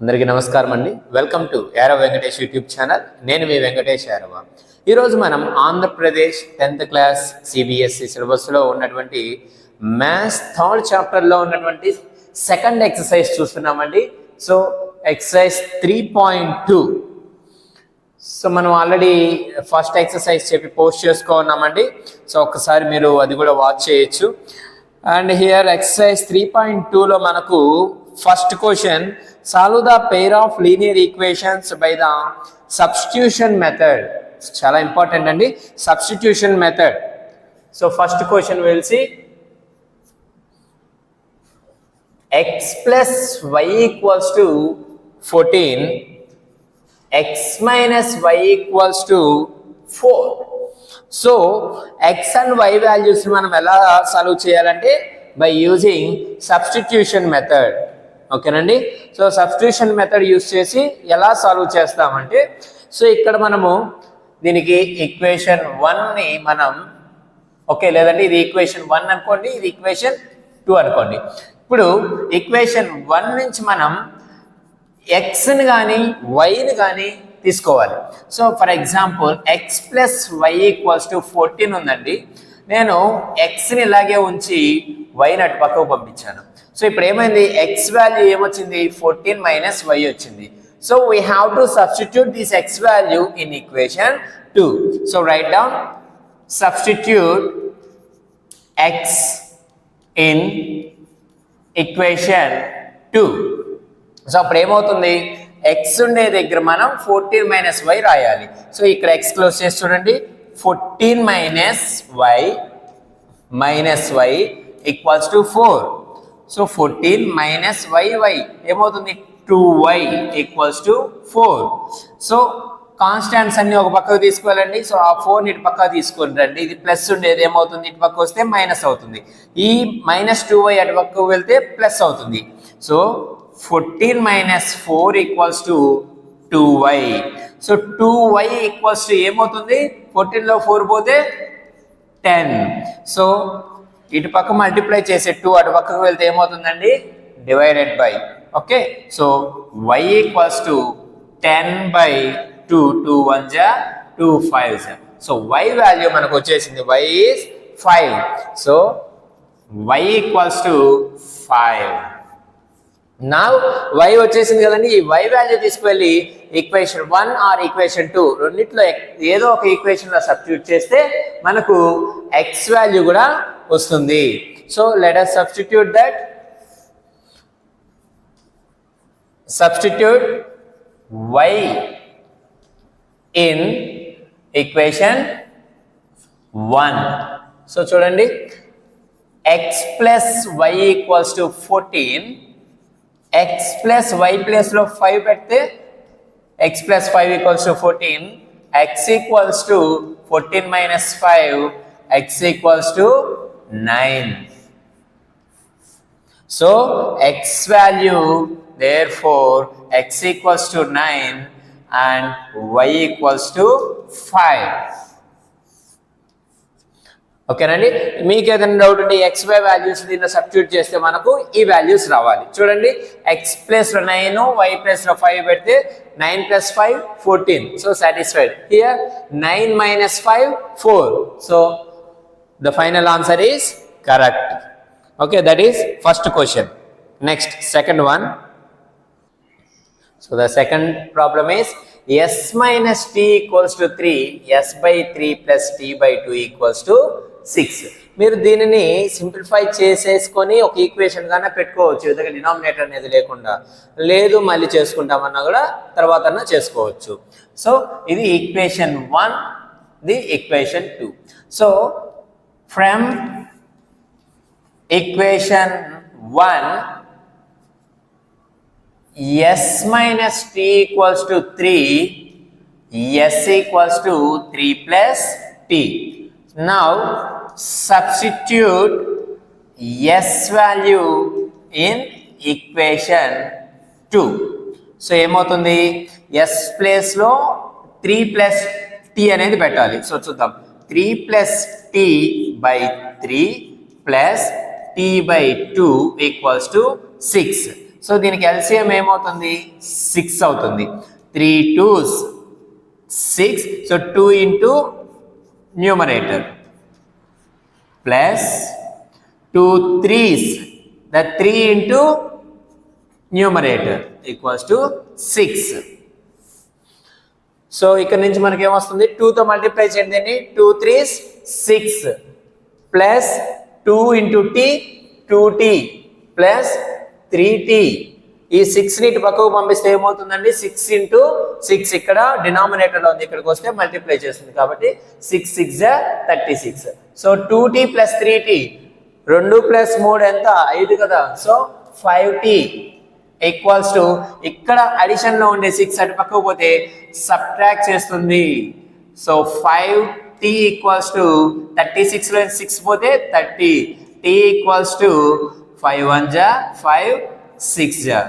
అందరికీ నమస్కారం అండి. Welcome to Yarava Venkatesh YouTube channel. నేను మీ వెంకటేష్ యారవ. ఈరోజు మనం ఆంధ్రప్రదేశ్ 10th క్లాస్ సిబిఎస్ఈ సిలబస్లో ఉన్నటువంటి మ్యాథ్స్ థర్డ్ చాప్టర్లో ఉన్నటువంటి సెకండ్ ఎక్సర్సైజ్ చూస్తున్నామండి. So exercise 3.2. సో మనం ఆల్రెడీ ఫస్ట్ ఎక్సర్సైజ్ చెప్పి పోస్ట్ చేసుకున్నామండి. సో ఒక్కసారి మీరు అది కూడా వాచ్ చేయొచ్చు. అండ్ హియర్ ఎక్సర్సైజ్ 3.2లో మనకు first question, solve the pair of linear equations by the substitution method. చాలా ఇంపార్టెంట్ అండి, substitution method. So first question will see x plus y equals to 14, x minus y equals to 4. So x and y values మనం ఎలా solve చేయాలంటే by using substitution method. ఓకేనండి. So substitution method use చేసి ఎలా solve చేస్తామంటే, so ఇక్కడ మనము దీనికి ఈక్వేషన్ 1ని మనం ఓకే, లేదంటే ఇది ఈక్వేషన్ 1 అనుకోండి, ఇది ఈక్వేషన్ 2 అనుకోండి. ఇప్పుడు ఈక్వేషన్ 1 నుంచి మనం ఎక్స్ని కానీ వైని కానీ తీసుకోవాలి. So for example X plus Y equals to 14 ఉందండి. నేను ఎక్స్ని ఇలాగే ఉంచి వైని అటు పక్కకు పంపించాను. సో ఇప్పుడు ఏమైంది, ఎక్స్ వాల్యూ ఏమొచ్చింది, 14 మైనస్ వై వచ్చింది. So we have to substitute this X value in equation 2. So write down substitute X in equation 2. So అప్పుడు ఏమవుతుంది, ఎక్స్ ఉండే దగ్గర మనం 14 మైనస్ వై రాయాలి. సో ఇక్కడ ఎక్స్ క్లోజ్ చేసి చూడండి, 14 minus why equals to 4. So 14 minus Y ఏమవుతుంది, 2y equals to 4. So constants అన్ని ఒక పక్కకు తీసుకువెళ్ళండి. సో ఆ 4ని ఇటు పక్కకు తీసుకొని రండి. ఇది ప్లస్ ఉండేది ఏమవుతుంది, ఇటు పక్క వస్తే మైనస్ అవుతుంది. ఈ మైనస్ 2y అటు పక్కకు వెళ్తే ప్లస్ అవుతుంది. So 14 minus 4 equals to 2y. So 2y equals to ఏమవుతుంది, 14లో 4 పోతే 10. సో ఇటు పక్క మల్టిప్లై చేసే 2 అటు పక్కకు వెళ్తే ఏమవుతుందండి, divided by. Okay, so y equals to 10/2. 2 1 జా 2 5 జా. సో y వాల్యూ మనకు వచ్చేసింది, y is 5. So y equals to 5. నా y వచ్చేసింది కదండి. ఈ y వాల్యూ తీసుకువెళ్ళి ఈక్వేషన్ 1 ఆర్ ఈక్వేషన్ 2 రెండిట్లో ఏదో ఒక ఈక్వేషన్లో సబ్స్టిట్యూట్ చేస్తే మనకు x వాల్యూ కూడా వస్తుంది. So let us substitute that. Substitute y in equation 1. So చూడండి, x plus y equals to 14. x plus y place లో 5 పెడితే x plus 5 equals to 14. x equals to 14 minus 5, x equals to 9. So x value, therefore x equals to 9 and y equals to 5. ఓకేనండి. మీకు ఏదైనా doubt ఉంటే X why values దీన్ని substitute చేస్తే మనకు ఈ వాల్యూస్ రావాలి. చూడండి, ఎక్స్ ప్లస్లో 9, వై ప్లస్లో 5 పెడితే 9 + 5 14. So satisfied. Here 9 minus 5 4. So the final answer is correct. Okay, that is first question. Next, second one. So the second problem is s minus t equals to 3, s/3 plus t/2 equals to 6. మీరు దీనిని simplify చేసేసుకొని ఒక equation గానే పెట్టుకోవచ్చు, ఎందుకంటే denominator అనేది లేకుండా. లేదు మళ్ళీ చేసుకుంటామన్నా కూడా తర్వాత చేసుకోవచ్చు. సో ఇది equation 1, the equation 2. So from equation 1, s minus t equals to 3, s equals to 3 plus t. Now substitute s value in equation 2. So ఏమవుతుంది, s ప్లేస్ లో 3 plus t అనేది పెట్టాలి. సో చూద్దాం, 3 plus t/3 plus t/2 equals to 6. So దీనికి LCM ఏమవుతుంది 6 అవుతుంది. 3 2s 6. So 2 into numerator plus 2 3s the 3 into numerator equals to 6. So ఇక్కడ నుంచి మనకి ఏమొస్తుంది 2తో మల్టిప్లై చేయండి. 2 3s 6 plus 2 into t 2t plus 3t. ఈ 6ని ఇటు పక్కకు పంపిస్తే ఏమవుతుందండి 6 into 6 ఇక్కడ డినామినేటర్లో ఉంది, ఇక్కడికి వస్తే మల్టిప్లై చేస్తుంది కాబట్టి 6 6 36. So 2t plus 3t 2 plus 3 ఎంత 5 కదా. సో 5t ఈక్వల్స్ టు ఇక్కడ అడిషన్ లో ఉండే 6 అటు పక్కకు పోతే సబ్ట్రాక్ట్ చేస్తుంది. సో 5t ఈక్వల్స్ టు 36 లో 6 పోతే 30. t ఈక్వల్స్ టు 5 1 జా 5 6 జా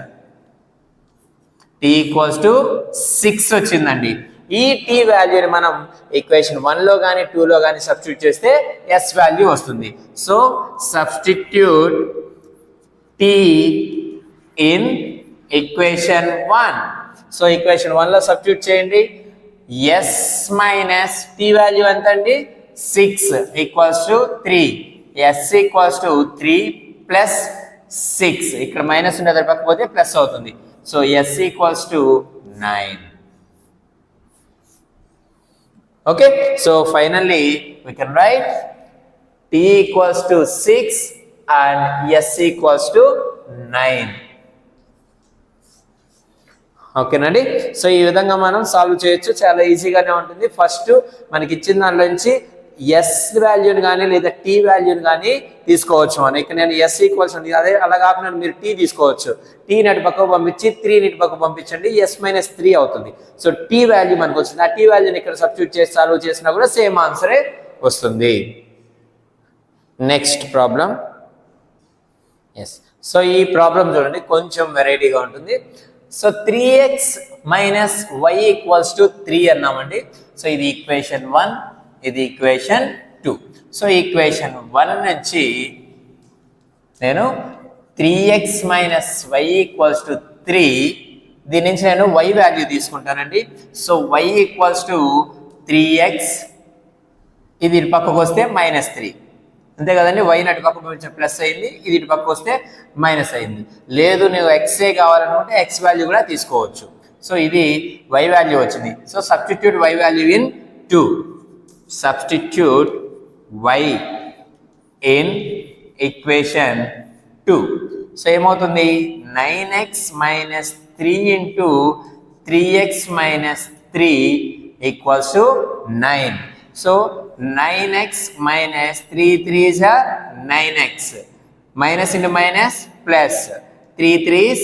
t ఈక్వల్స్ టు 6 వచ్చిందండి. ఈ t వాల్యూని మనం ఈక్వేషన్ 1లో కానీ 2లో కానీ సబ్స్టిట్యూట్ చేస్తే s వాల్యూ వస్తుంది. So substitute t in equation 1. So equation 1లో సబ్స్టిట్యూట్ చేయండి. s మైనస్ t వాల్యూ ఎంత అండి 6 equals to 3. s equals to 3 plus 6. ఇక్కడ మైనస్ ఉండేది పక్కపోతే ప్లస్ అవుతుంది. So s equals to 9. Okay, so finally we can write t equals to 6 and s equals to 9. ఓకేనండి. So ఈ విధంగా మనం సాల్వ్ చేయొచ్చు, చాలా ఈజీగానే ఉంటుంది. ఫస్ట్ మనకి ఇచ్చిన దానిలో నుంచి ఎస్ వాల్యూని కానీ లేదా టీ వాల్యూని కానీ తీసుకోవచ్చు మనం. ఇక్కడ నేను ఎస్ ఈక్వల్స్ ఉంది, అదే అలా కాకుండా మీరు టీ తీసుకోవచ్చు. టీ నటు పక్కకు పంపించి 3 నటు పక్కకు పంపించండి, ఎస్ మైనస్ 3 అవుతుంది. సో టీ వాల్యూ మనకు వచ్చింది. ఆ టీ వాల్యూని ఇక్కడ సబ్స్టిట్యూట్ చేసి సాల్వ్ చేసినా కూడా సేమ్ ఆన్సరే వస్తుంది. Next problem. ఎస్, సో ఈ ప్రాబ్లం చూడండి కొంచెం వెరైటీగా ఉంటుంది. So 3x minus y equals to 3 అన్నామండి. సో ఇది ఈక్వేషన్ 1, ఇది ఈక్వేషన్ 2. సో ఈక్వేషన్ 1 నుంచి నేను 3x minus y equals to 3, దీని నుంచి నేను y వాల్యూ తీసుకుంటానండి. So y equals to 3x, ఇది ఇటు పక్కకు వస్తే మైనస్ 3, అంతే కదండి. y నటు పక్క పంపించిన ప్లస్ అయింది, ఇది ఇటు పక్క వస్తే మైనస్ అయింది. లేదు నువ్వు ఎక్సే కావాలనుకుంటే ఎక్స్ వాల్యూ కూడా తీసుకోవచ్చు. సో ఇది y వాల్యూ వచ్చింది. So substitute y value in 2. Substitute y in equation 2. So ఏమవుతుంది 9x minus 3 into 3x minus 3 equals to 9. So 9x minus 3 3s are 9x. Minus into minus plus 3 3s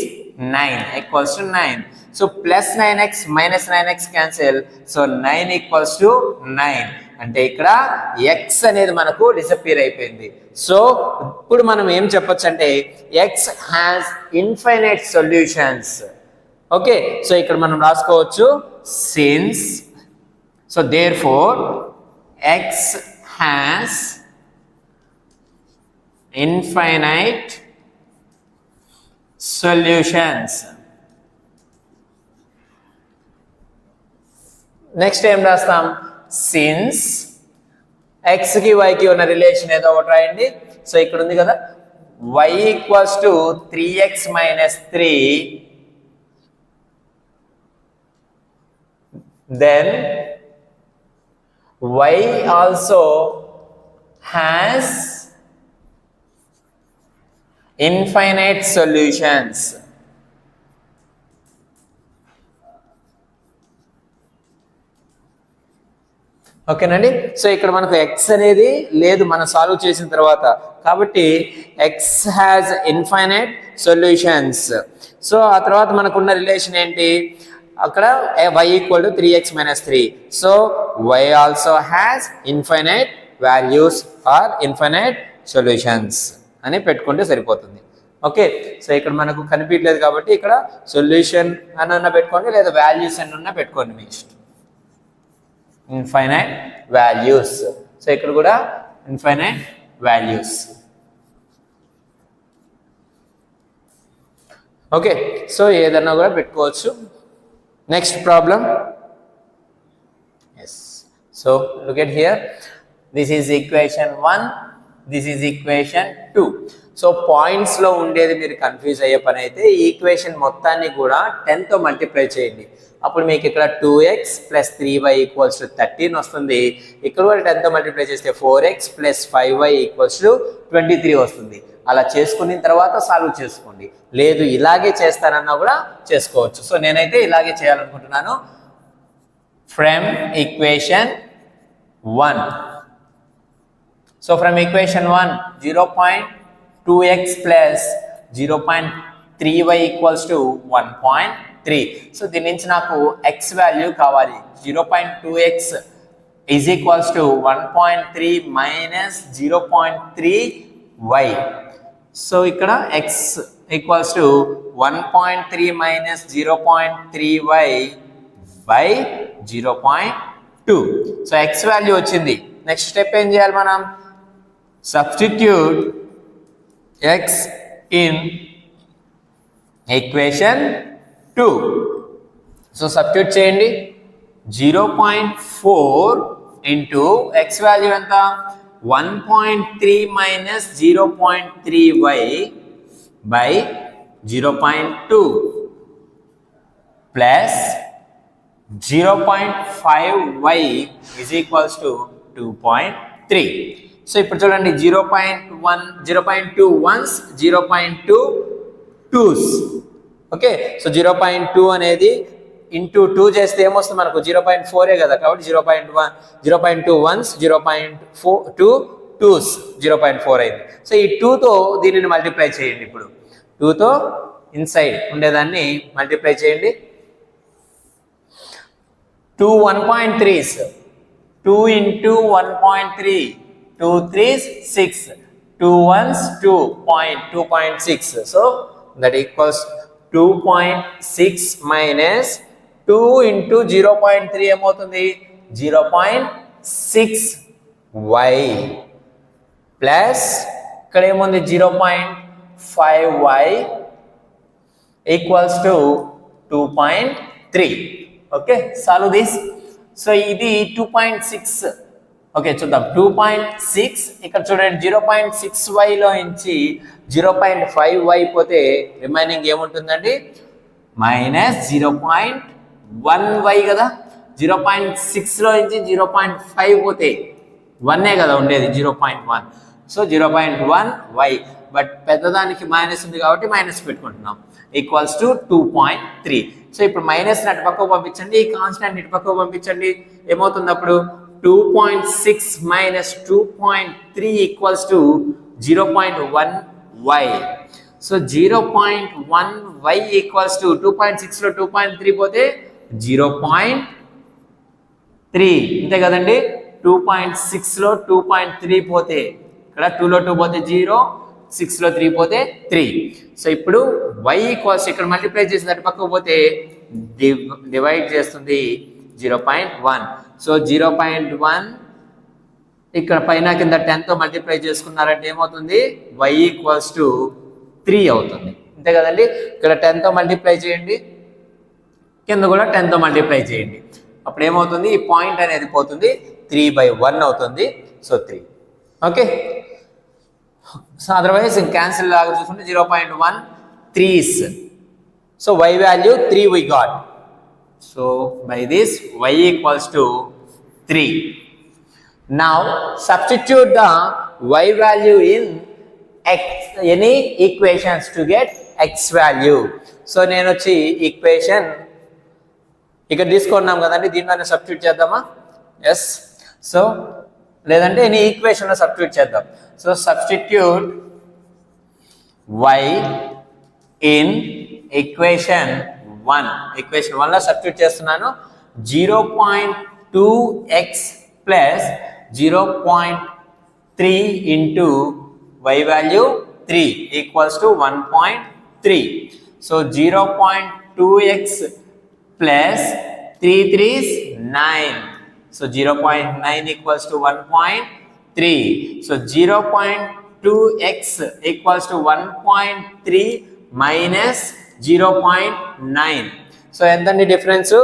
9 equals to 9. So plus 9x minus 9x cancel. So 9 equals to 9. అంటే ఇక్కడ x అనేది మనకు disappear అయిపోయింది. So ఇప్పుడు మనం ఏం చెప్పొచ్చు అంటే x has infinite solutions. Okay, so ఇక్కడ మనం రాసుకోవచ్చు since, so therefore x has infinite solutions. Next ఏం రాస్తాం సిన్స్ x కి y కి ఉన్న రిలేషన్ ఏదో ఒకటి రాయండి. సో ఇక్కడ ఉంది కదా y equals to 3x minus 3, then y also has infinite solutions. ఓకేనండి. సో ఇక్కడ మనకు x అనేది లేదు మనం సాల్వ్ చేసిన తర్వాత, కాబట్టి x has infinite solutions. So ఆ తర్వాత మనకున్న రిలేషన్ ఏంటి, అక్కడ y equal to 3x minus 3. So y also has infinite values or infinite solutions అని పెట్టుకుంటే సరిపోతుంది. ఓకే, సో ఇక్కడ మనకు కనిపించలేదు కాబట్టి ఇక్కడ సొల్యూషన్ అన్న పెట్టుకోండి, లేదా వాల్యూస్ అన్న పెట్టుకోండి మీ ఇష్టం. ఇన్ఫైనైట్ వాల్యూస్, సో ఇక్కడ కూడా ఇన్ఫైనైట్ వాల్యూస్. ఓకే, సో ఏదన్నా కూడా పెట్టుకోవచ్చు. Next problem. Yes, so look at here, this is equation 1, this is equation 2. So పాయింట్స్లో ఉండేది మీరు కన్ఫ్యూజ్ అయ్యే పని అయితే ఈ ఈక్వేషన్ మొత్తాన్ని కూడా 10తో మల్టిప్లై చేయండి. అప్పుడు మీకు ఇక్కడ 2x + 3y = 13 వస్తుంది. ఇక్కడ కూడా 10తో మల్టిప్లై చేస్తే 4x + 5y = 23 వస్తుంది. అలా చేసుకున్న తర్వాత సాల్వ్ చేసుకోండి, లేదు ఇలాగే చేస్తానన్నా కూడా చేసుకోవచ్చు. సో నేనైతే ఇలాగే చేయాలనుకుంటున్నాను. From equation 1, so from equation 1 0.2x + 0.3y = 1.3. So దీని నుంచి నాకు x వాల్యూ కావాలి. 0.2x = 1.3 - 0.3y. సో ఇక్కడ x = 1.3 - 0.3y / 0.2. So x value వచ్చింది. నెక్స్ట్ స్టెప్ ఏం చేయాలి మనం? Substitute x in equation 2. So substitute చేయండి. 0.4 ఇంటూ x వాల్యూ ఎంత? 1.3 - 0.3y / 0.2 ప్లస్ 0.5y = 2.3. సో ఇప్పుడు చూడండి, 0.2 వన్స్, 0.2 టూస్. ఓకే, సో 0.2 అనేది ఇంటూ 2 చేస్తే ఏమొస్తుంది మనకు? 0.4 కదా, కాబట్టి 0.2 వన్స్, 0.2 టూస్ 0.4 అయింది. సో ఈ 2తో దీనిని మల్టిప్లై చేయండి. ఇప్పుడు 2తో ఇన్సైడ్ ఉండేదాన్ని మల్టిప్లై చేయండి. 2 1.3s, 2 into 1.3, 2 3s 6, 2 1s 2.6. So that equals 2.6 minus 2 into 0.3 ఏమవుతుంది? 0.6y ప్లస్ ఇక్కడ ఏముంది? 0.5y = 2.3. Okay, solve this. So ఇది 2.6. ఓకే, చూద్దాం. 2.6 ఇక్కడ చూడండి, 0.6yలో నుంచి 0.5y పోతే రిమైనింగ్ ఏముంటుందండి? -0.1y కదా. 0.6లో నుంచి 0.5 పోతే 1 కదా ఉండేది, 0.1. సో 0.1y, బట్ పెద్దదానికి మైనస్ ఉంది కాబట్టి మైనస్ పెట్టుకుంటున్నాం. = 2.3. సో ఇప్పుడు మైనస్ని అటు పక్కకు పంపించండి, ఈ కాన్స్టాంట్ ఇటు పక్కకు పంపించండి. ఏమవుతుంది అప్పుడు? 2.6 - 2.3 = 0.1y. సో 0.1y = 2.6లో 2.3 పోతే 0.3, అంతే కదండి. 2.6లో 2.3 పోతే, ఇక్కడ 2లో 2 పోతే 0, 6లో 3 పోతే 3. సో ఇప్పుడు y = ఇక్కడ మల్టిప్లై చేసి అటు పక్కకు పోతే డివైడ్ చేస్తుంది 0.1. సో 0.1 ఇక్కడ పైన కింద 10తో మల్టిప్లై చేసుకున్నారంటే ఏమవుతుంది? y = 3 అవుతుంది, అంతే కదండి. ఇక్కడ 10తో మల్టిప్లై చేయండి, కింద కూడా 10తో మల్టిప్లై చేయండి. అప్పుడు ఏమవుతుంది? ఈ పాయింట్ అనేది పోతుంది, 3/1 అవుతుంది. So 3. Okay, so otherwise cancel లాగా చూసుకుంటే 0.1 3s. So y value 3 we got. So by this y = 3. Now substitute the y value in any equations to get x value. So నేను వచ్చి ఈక్వేషన్ ఇక్కడ తీసుకున్నాం కదండి, దీంట్లోనే సబ్స్టిట్యూట్ చేద్దామా? ఎస్. సో లేదంటే ఎనీ ఈక్వేషన్లో సబ్స్టిట్యూట్ చేద్దాం. So substitute y in equation 1. Equation 1లో సబ్స్టిట్యూట్ చేస్తున్నాను. 0.2x + 0.3 into y value 3 = 1.3. So 0.2x plus 3 3s 9. So 0.9 = 1.3. So 0.2x = 1.3 minus 0.9. So ఎంతండి డిఫరెన్స్?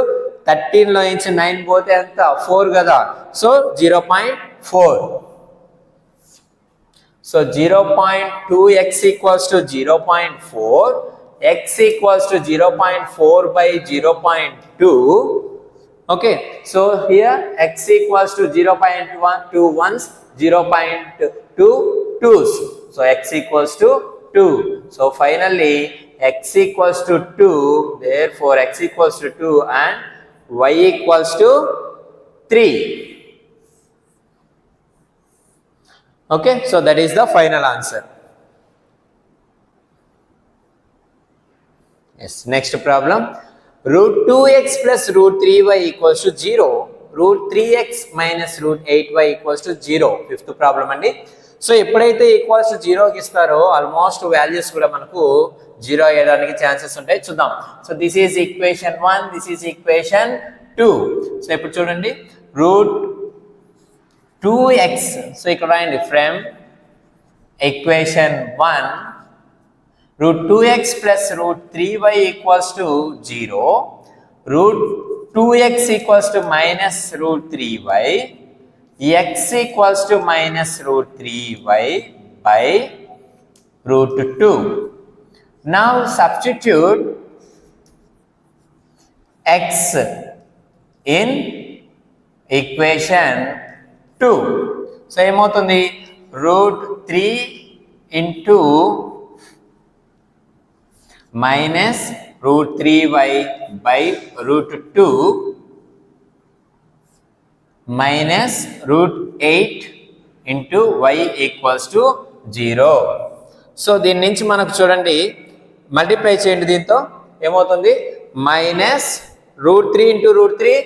13లో నుంచి 9 పోతే ఎంత? 4 కదా. So 0.4. So 0.2x equals to 0.4. X equals to 0.4 by 0.2. Okay, so here x equals to 0.2 ones, 0.2 twos. So x equals to 2. So finally x equals to 2. Therefore x equals to 2 and y equals to 3. Okay, so that is the final answer. Yes, next problem. Root 2x plus root 3y equals to 0. Root 3x minus root 8y equals to 0. Fifth problem అండి. So ఎప్పుడైతే equals to 0కి ఇస్తారో almost values కూడా మనకు 0 అయ్యడానికి chances ఉంటాయి. చూద్దాం. So this is equation 1, this is equation 2. సో ఇప్పుడు చూడండి, రూట్ 2x. సో ఇక్కడ రాయండి, from equation 1 root 2x plus root 3y equals to 0. Root 2x equals to minus root 3y. X equals to minus root 3y by root 2. Now substitute x in equation 2. So ఏమవుతుంది? root 3 into minus root 3y by root 2 minus root 8 into y equals to 0. So దీని నుంచి మనకు చూడండి, multiply చేయండి, దీంతో ఏమవుతుంది? Minus root 3 into root 3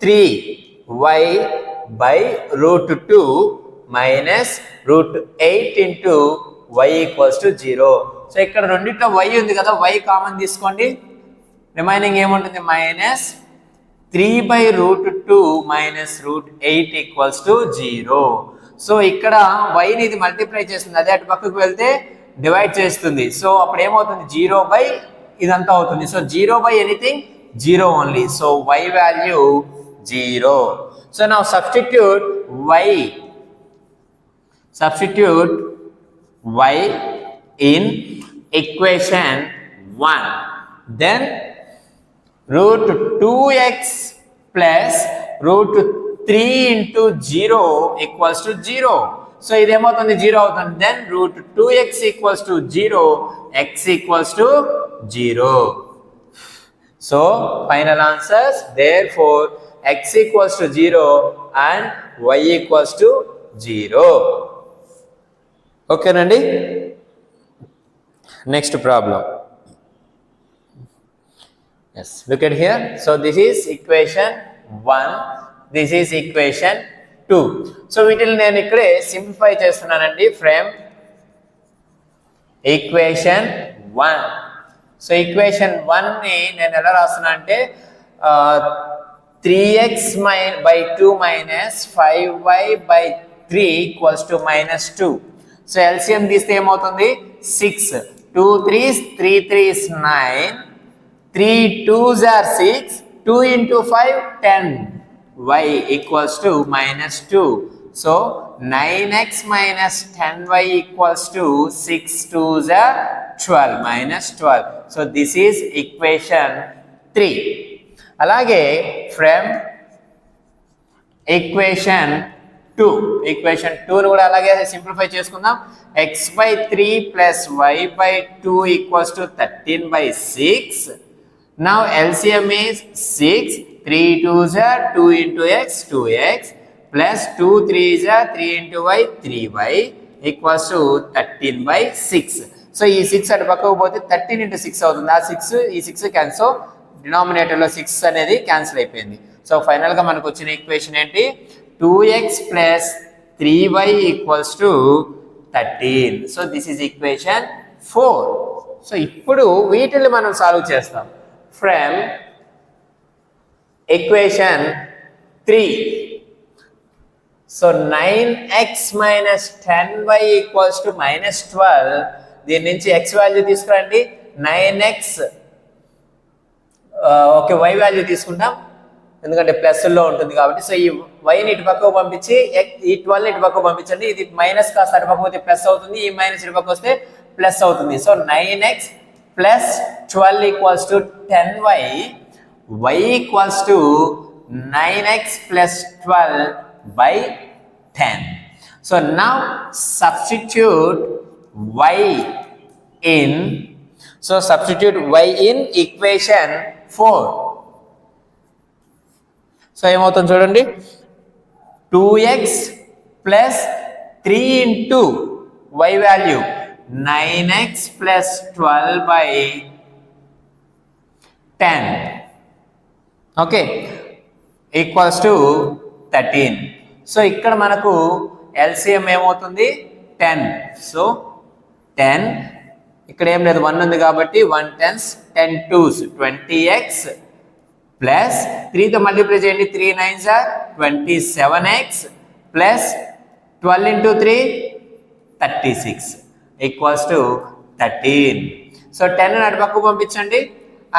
3y by root 2 minus root 8 into y equals to 0. So ఇక్కడ రెండిట్లో y ఉంది కదా, y కామన్ తీసుకోండి, రిమైనింగ్ ఏముంటుంది? Minus 3 by root 2 minus root 8 equals to 0. So ఇక్కడ yని ఇది మల్టిప్లై చేస్తుంది, అదే అటు పక్కకు వెళ్తే డివైడ్ చేస్తుంది. సో అప్పుడు ఏమవుతుంది? 0 by ఇదంతా అవుతుంది. So 0 by anything 0 only. So y value 0. So now substitute y in equation 1. Then root 2x plus root 3 into 0 equals to 0. So ఇదేమవుతుంది? 0 అవుతుంది. Then root 2x equals to 0, x equals to 0. So final answers. Therefore x equals to 0 and y equals to 0. Okay nandi. Next problem. Yes, look at here. So this is equation 1, this is equation 2. So వీటిని నేను ఇక్కడే simplify చేస్తున్నానండి, from equation 1. So equation 1 ని నేను ఎలా రాస్తున్నా అంటే 3x by 2 minus 5y by 3 equals to minus 2. So LCM తీస్తే ఏమవుతుంది? 6. 2 3s, 3 3s 9, 3 2s are 6, 2 into 5 10, y equals to minus 2. So 9x minus 10y equals to 6 2s are 12, minus 12. So this is equation 3. అలాగే from equation 2, equation 2 ను కూడా అలాగే simplify చేసుకుందాం. x by 3 plus y by 2 equals to 13 by 6. Now LCM is 6, 3 2s are 2 into x 2x plus 2 3s are 3 into y 3y equals to 13 by 6. So ఈ 6 అటు పక్కకు పోతే 13 into 6 అవుతుంది. ఆ 6 ఈ 6 క్యాన్సల్, డినామినేటర్లో 6 అనేది క్యాన్సిల్ అయిపోయింది. సో ఫైనల్గా మనకు వచ్చిన ఈక్వేషన్ ఏంటి? 2x plus 3y equals to 13. So this is equation 4. So ఇప్పుడు వీటిని మనం సాల్వ్ చేస్తాం. From equation 3. So 9x minus 10y equals to minus 12. దీని నుంచి x వాల్యూ తీసుకురండి. 9x ఓకే y వాల్యూ తీసుకుంటాం ఎందుకంటే ప్లస్లో ఉంటుంది కాబట్టి. సో ఈ వైని ఇటు పక్కకు పంపించి ఈ 12 ఇటు పక్కకు పంపించండి. ఇది మైనస్ కాస్త అటు పక్క పోతే ప్లస్ అవుతుంది, ఈ మైనస్ ఇటు పక్క వస్తే ప్లస్ అవుతుంది. So 9x plus 12 equals to 10y, y equals to 9x plus 12 by 10. So now substitute y in equation 4. So ఏమవుతుంది చూడండి, 2x plus 3 into y value 9x plus 12 by 10 okay equals to 13. So ఇక్కడ మనకు LCM ఏమవుతుంది 10. So 10 ఇక్కడ ఏం లేదు 1 ఉంది కాబట్టి 1 10s 10 2s 20x plus 3తో multiply చేయండి, 3 9s are 27x plus 12 into 3 36 equals to 13. So 10 అటు పక్కకు పంపించండి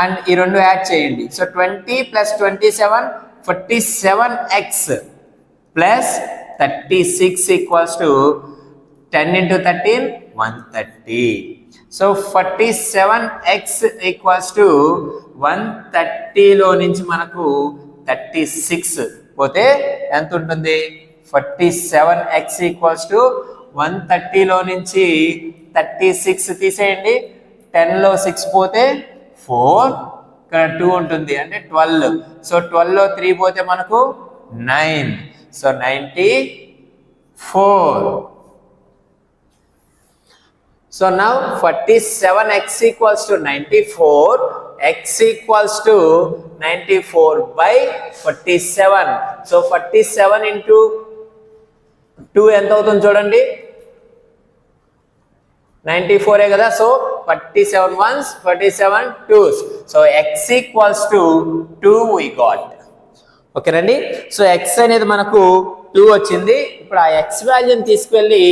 అండ్ ఈ రెండు యాడ్ చేయండి. So 20 plus 27 47x plus 36 equals to 10 into 13 130. So 47x equals to 130లో నుంచి మనకు 36 పోతే ఎంత ఉంటుంది, 47x ఈక్వల్స్ టు 130లో నుంచి 36 తీసేయండి, 10లో 6 పోతే 4, ఇక్కడ 2 ఉంటుంది అంటే 12. సో 12లో 3 పోతే మనకు 9. So 94. So now 47x equals to 94, x equals to 94 by 47. So 47 into 2 ఎంత అవుతుంది చూడండి, 94 కదా. So 47 ones 47 2s. So x equals to 2 we got. ఓకేనండి. సో x అనేది మనకు 2 వచ్చింది. ఇప్పుడు ఆ x వాల్యూని తీసుకెళ్ళి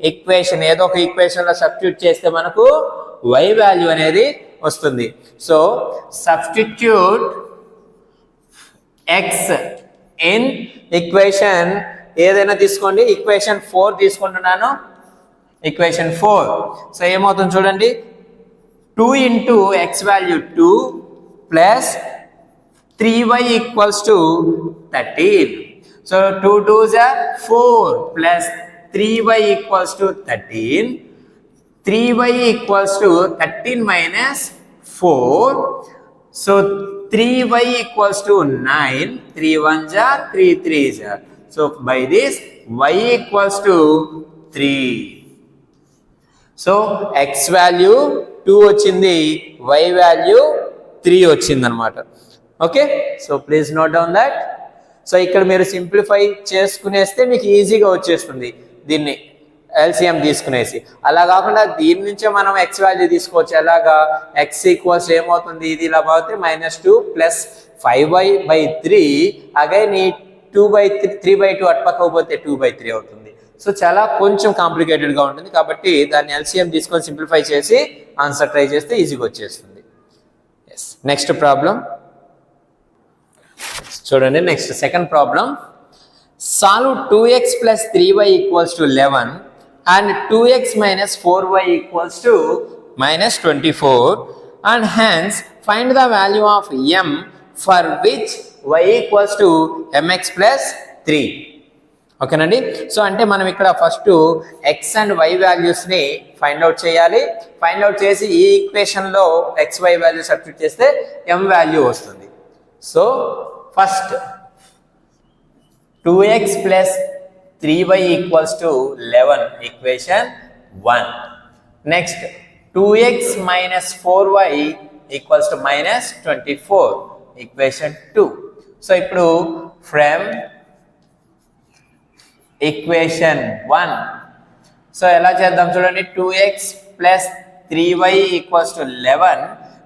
ఈక్వేషన్ ఏదో ఒక ఈక్వేషన్లో సబ్స్టిట్యూట్ చేస్తే మనకు y వాల్యూ అనేది వస్తుంది. So substitute x in equation ఏదైనా తీసుకోండి, ఈక్వేషన్ 4 తీసుకుంటున్నాను, ఈక్వేషన్ 4. సో ఏమవుతుంది చూడండి, 2 into x value 2 plus 3y equals to 13. So 2 2s are 4 plus 3y equals to 13. 3y equals to 13 minus 4. So 3y equals to 9. 3 1s are 3 3s are. So by this y equals to 3. So x value 2 వచ్చింది, y value 3 వచ్చింది అన్నమాట. Okay, so please note down that. So ఇక్కడ మీరు simplify చేసుకునేస్తే మీకు ఈజీగా వచ్చేస్తుంది దీన్ని LCM తీసుకునేసి. అలా కాకుండా దీని నుంచే మనం ఎక్స్ వాల్యూ తీసుకోవచ్చు. ఎలాగా, ఎక్స్ ఈక్వల్స్ ఏమవుతుంది, ఇది ఇలా పోతే -2 ప్లస్ 5y/3 అగైన్ ఈ 3/2 అటుపక్క పోతే 2/3 అవుతుంది. సో చాలా కొంచెం కాంప్లికేటెడ్గా ఉంటుంది కాబట్టి దాన్ని ఎల్సిఎం తీసుకొని సింప్లిఫై చేసి ఆన్సర్ ట్రై చేస్తే ఈజీగా వచ్చేస్తుంది. ఎస్, నెక్స్ట్ ప్రాబ్లం చూడండి. Next second problem, solve 2x plus 3y equals to 11 and 2x minus 4y equals to minus 24 and hence find the value of m for which y equals to mx plus 3. ఓకేనండి. So అంటే మనం ఇక్కడ first x and y వాల్యూస్ని find out చేయాలి. Find out చేసి ఈ ఈక్వేషన్లో xy value substitute చేస్తే m వాల్యూ వస్తుంది. So first 2x plus 3y equals to 11 equation 1. Next 2x minus 4y equals to minus 24 equation 2. So ఇప్పుడు from equation 1 సో ఎలా చేద్దాం చూడండి, 2x plus 3y equals to 11.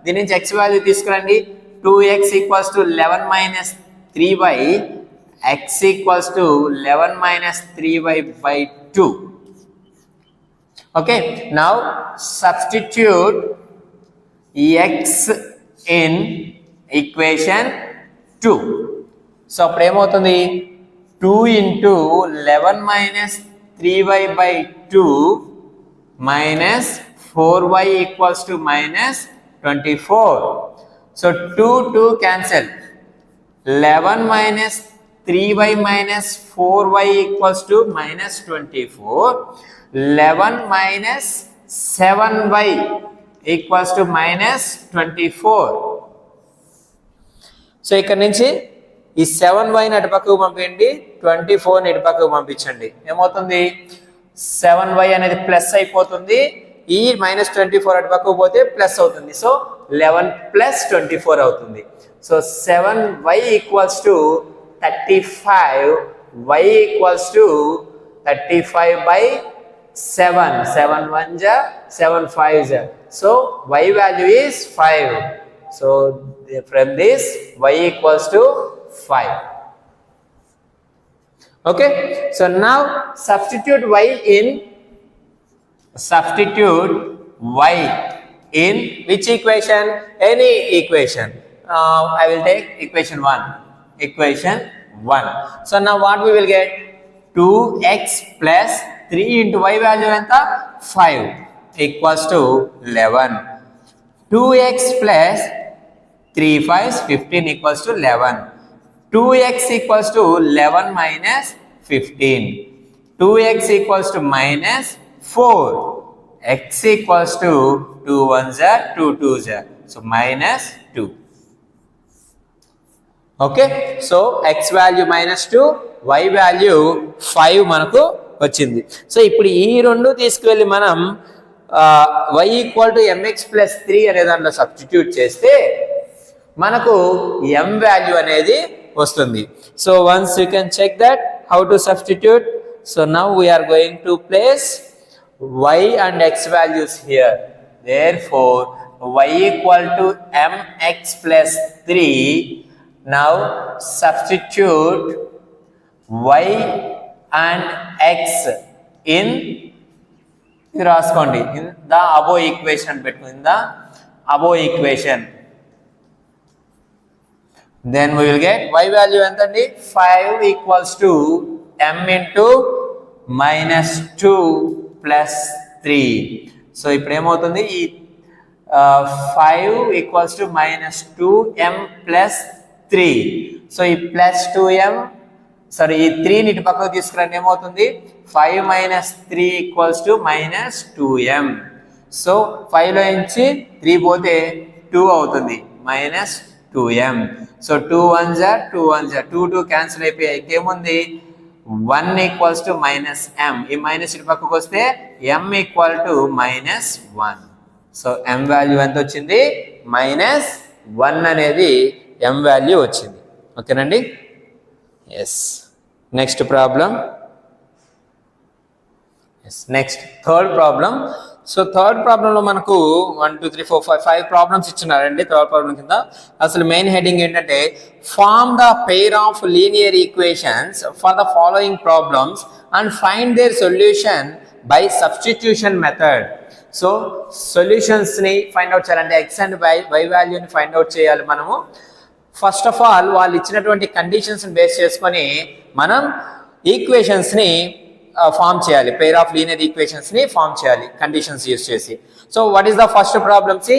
దీని నుంచి x వాల్యూ తీసుకురండి, 2x equals to 11 minus 3y, x equals to 11 minus 3y by 2. Okay, now substitute x in equation 2. So అప్పుడు ఏమవుతుంది 2 into 11 minus 3y by 2 minus 4y equals to minus 24. So 2 cancel. 11 minus 3y minus 4y equals to minus 24. 11 minus 7y equals to minus 24. So ఇక్కడ నుంచి ఈ 7y అటు పక్కకు పంపించండి, 24 ఇటు పక్కకు పంపించండి. ఏమవుతుంది 7y అనేది ప్లస్ అయిపోతుంది, ఈ మైనస్ 24 అటు పక్కకు పోతే ప్లస్ అవుతుంది. సో 11 ప్లస్ 24 అవుతుంది. So 7y equals to 35, y equals to 35 by 7. 7 1 ja, 7 5 ja. So y value is 5. So from this y equals to 5. Okay, so now substitute y in which equation? Any equation. I will take equation 1. So now what we will get? 2x plus 3 into y value enta 5 equals to 11. 2x plus 3 5s 15 equals to 11. 2x equals to 11 minus 15. 2x equals to minus 4. X equals to 2 1s are 2 2s are. So minus 2. Okay. So x value minus 2, y value 5 మనకు వచ్చింది. So ఇప్పుడు ఈ రెండు తీసుకువెళ్ళి మనం y equal to mx plus 3 అనే దాంట్లో substitute చేస్తే మనకు m వాల్యూ అనేది వస్తుంది. So once you can check that how to substitute. So now we're going to place y and x values here. Therefore y equal to mx plus 3. Now substitute y and x in రాసుకోండి in the above equation పెట్టుకో in the above equation. Then we will get y value entandi 5 equals to m into minus 2 plus 3. So ఇప్పుడు ఏమవుతుంది ఈ 5 equals to minus 2m plus 3. So ఈ plus 2m sorry ఈ 3ని ఇటు పక్కకు తీసుకురండి. ఏమవుతుంది 5 minus 3 equals to minus 2m. So 5లో నుంచి 3 పోతే 2 అవుతుంది minus 2m. So 2 1s are 2 1s are 2 2 cancel అయిపోయాయి. ఇంకేముంది 1 ఈక్వల్స్ టు మైనస్ m. ఈ మైనస్ ఇటు పక్కకు వస్తే m equal to minus 1. So m value ఎంత వచ్చింది మైనస్ 1 అనేది m వాల్యూ వచ్చింది. ఓకేనండి. Yes. Next problem. Next third problem. So third ప్రాబ్లంలో మనకు 1 2 3 4 5 ప్రాబ్లమ్స్ ఇచ్చినారండి. థర్డ్ ప్రాబ్లం కింద అసలు మెయిన్ హెడింగ్ ఏంటంటే form the pair of linear equations for the following problems and find their solution by substitution method. So సొల్యూషన్స్ని find out చేయాలంటే X and Y వాల్యూని find out చేయాలి మనము. ఫస్ట్ ఆఫ్ ఆల్ వాళ్ళు ఇచ్చినటువంటి కండిషన్స్ని బేస్ చేసుకొని మనం ఈక్వేషన్స్ని ఫార్మ్ చేయాలి. పెయిర్ ఆఫ్ లీనియర్ ఈక్వేషన్స్ ని ఫార్మ్ చేయాలి కండిషన్స్ యూస్ చేసి. So what is the first problem? See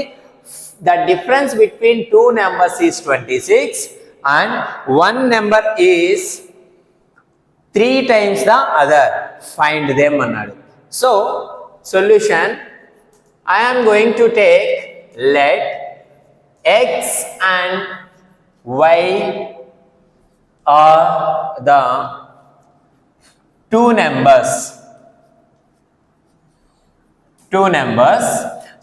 the difference between two numbers is 26 and one number is 3 times the other. Find them అన్నాడు. So solution I am going to take let X and Y are the two numbers.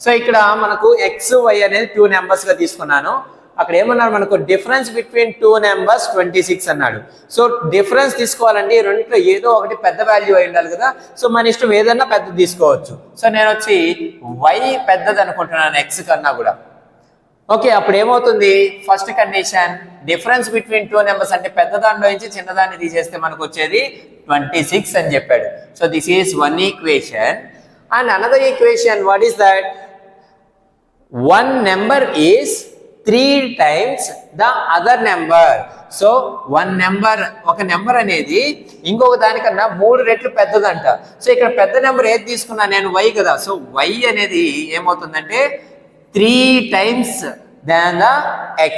So ఇక్కడ మనకు x y అనేది 2 numbers గా తీసుకున్నాను. అక్కడ ఏమన్నారు మనకు difference between 2 numbers 26 అన్నాడు. సో డిఫరెన్స్ తీసుకోవాలండి రెండిట్లో ఏదో ఒకటి పెద్ద వాల్యూ అయి ఉండాలి కదా. సో మన ఇష్టం ఏదన్నా పెద్దది తీసుకోవచ్చు. సో నేను వచ్చి y పెద్దది అనుకుంటున్నాను x కన్నా కూడా. ఓకే, అప్పుడు ఏమవుతుంది first condition difference between 2 numbers అంటే పెద్ద దాంట్లో నుంచి చిన్నదాన్ని తీసేస్తే మనకు వచ్చేది 26 అని చెప్పాడు. So this is one equation. And another equation what is that? One number is 3 times the other number. So ఒక నెంబర్ అనేది ఇంకొక దానికన్నా 3 రెట్లు పెద్దదంట. సో ఇక్కడ పెద్ద నెంబర్ ఏది తీసుకున్నా నేను y కదా. సో y అనేది ఏమవుతుందంటే 3 times than the x.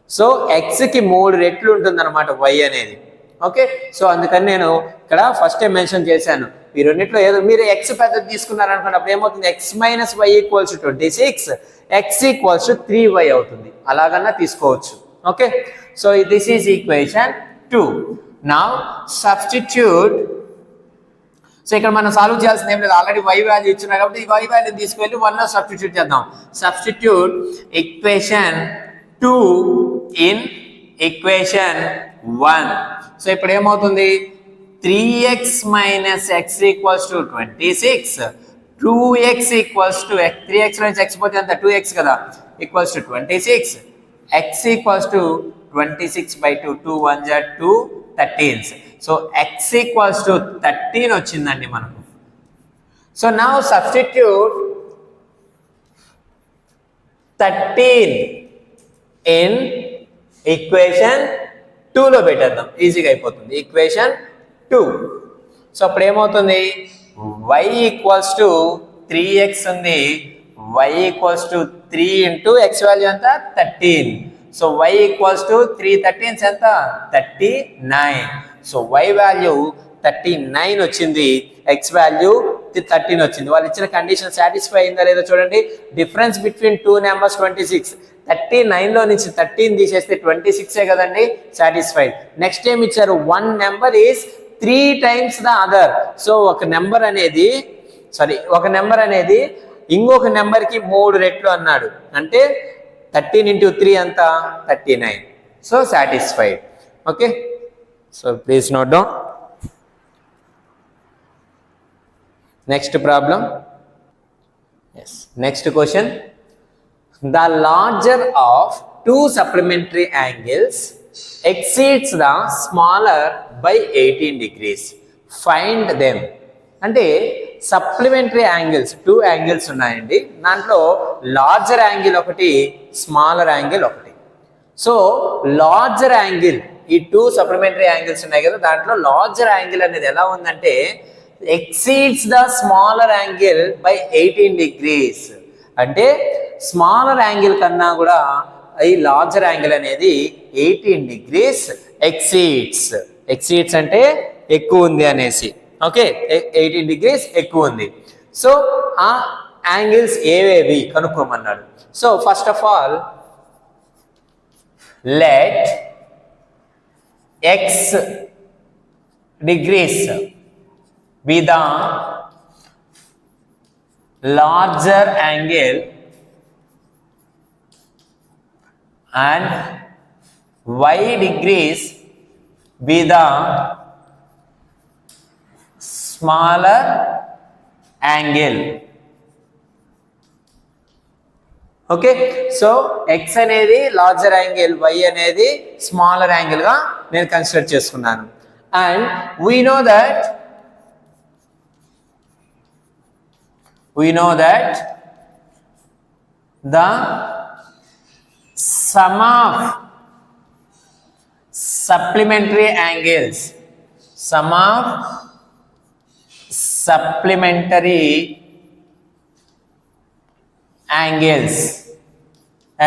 So xకి 3 రెట్లు ఉంటుంది అనమాట y అనేది. ఓకే, సో అందుకని నేను ఇక్కడ ఫస్ట్ మెన్షన్ చేశాను. ఈ రెండిట్లో ఏదో మీరు x పెద్దది తీసుకున్నారు అనుకోండి, అప్పుడు ఏమవుతుంది x minus y equals 26, x equals 3y అవుతుంది. అలాగన్నా తీసుకోవచ్చు. Okay, so this is equation 2. Now substitute. So ఇక్కడ మనం సాల్వ్ చేయాల్సింది ఏం లేదు, ఆల్రెడీ y వాల్యూ ఇచ్చినా కాబట్టి ఈ y వాల్యూ తీసుకెళ్ళి 1 లో సబ్స్టిట్యూట్ చేద్దాం. Substitute equation 2 in equation 1. So ఇప్పుడు ఏమవుతుంది, 3x minus x equals to 26, 2x equals to 3x నుంచి x పోతే అంత 2x కదా, equals to 26, x equals to 26 by 2, 2 1 are 2, 13. So x equals to 13 వచ్చిందండి మనకు. So now substitute 13 in equation 2 లో పెట్టేద్దాం, ఈజీగా అయిపోతుంది. ఈక్వేషన్ 2. సో అప్పుడు ఏమవుతుంది, y ఈక్వల్స్ టు 3x ఉంది, y equals to 3 into x value ఎంత 13. సో y ఈక్వల్స్ టు 3 13 ఎంత 39. సో y వాల్యూ 39 వచ్చింది, x వాల్యూ 13 వచ్చింది. వాళ్ళు ఇచ్చిన కండిషన్ సాటిస్ఫై అయిందా లేదో చూడండి. Difference between 2 numbers 26. 39 లో నుంచి 13 తీసేస్తే 26 కదండి, సాటిస్ఫైడ్. నెక్స్ట్ ఏం ఇచ్చారు, one number is 3 times the other. So ఒక నెంబర్ అనేది ఇంకొక నెంబర్కి 3 రెట్లు అన్నాడు, అంటే 13 into 3 అంత 39. So satisfied. Okay, so please note down. Next problem. Next question. The larger of two supplementary angles exceeds the smaller by 18 degrees. Find them. అంటే supplementary angles 2 angles ఉన్నాయండి, దాంట్లో లార్జర్ యాంగిల్ ఒకటి, స్మాలర్ యాంగిల్ ఒకటి. So larger angle, ఈ 2 supplementary angles ఉన్నాయి కదా, దాంట్లో larger angle అనేది ఎలా ఉందంటే exceeds the smaller angle by 18 degrees. అంటే స్మాలర్ యాంగిల్ కన్నా కూడా ఈ లార్జర్ యాంగిల్ అనేది 18 degrees ఎక్సీడ్స్ అంటే ఎక్కువ ఉంది అనేసి. ఓకే, 18 degrees ఎక్కువ ఉంది. సో ఆ యాంగిల్స్ ఏవేవి కనుక్కోమన్నాడు. So first of all let x degrees be the larger angle and y degrees be the smaller angle. Okay, so x అనేది లార్జర్ యాంగిల్, y అనేది స్మాలర్ యాంగిల్ గా నేను కన్సిడర్ చేసుకున్నాను. And we know that the sum of supplementary angles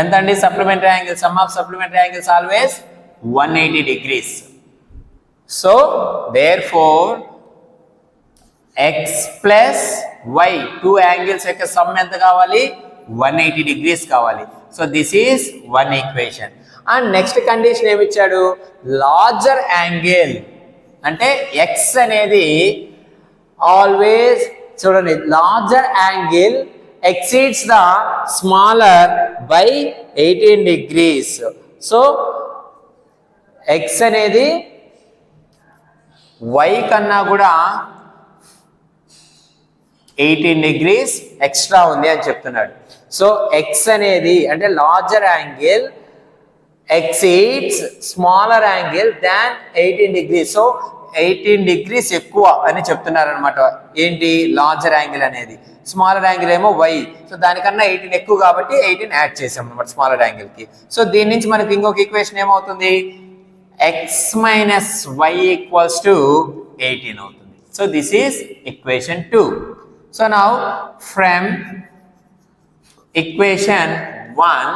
ఎంతండి supplementary angle, some of supplementary angles always 180 degrees. So therefore x plus y 2 angles యొక్క some ఎంత కావాలి, 180 degrees కావాలి. So this is one equation. And next condition ఏమి ఇచ్చాడు, larger angle అంటే x అనేది always చూడండి, larger angle exceeds the smaller by 18 degrees. So x అనేది y కన్నా కూడా 18 degrees ఎక్స్ట్రా ఉంది అని చెప్తున్నాడు. సో x అనేది అంటే larger angle exceeds smaller angle than 18 degrees. So 18 degrees ఎక్కువ అని చెప్తున్నారు అనమాట. ఏంటి లార్జర్ యాంగిల్ అనేది స్మాలర్ యాంగిల్ ఏమో y. సో దానికన్నా 18 ఎక్కువ కాబట్టి 18 యాడ్ చేసాం అన్నమాట స్మాలర్ యాంగిల్కి. సో దీని నుంచి మనకి ఇంకొక ఈక్వేషన్ ఏమవుతుంది, x minus why equals to 18 అవుతుంది. So this is equation 2. So now from equation 1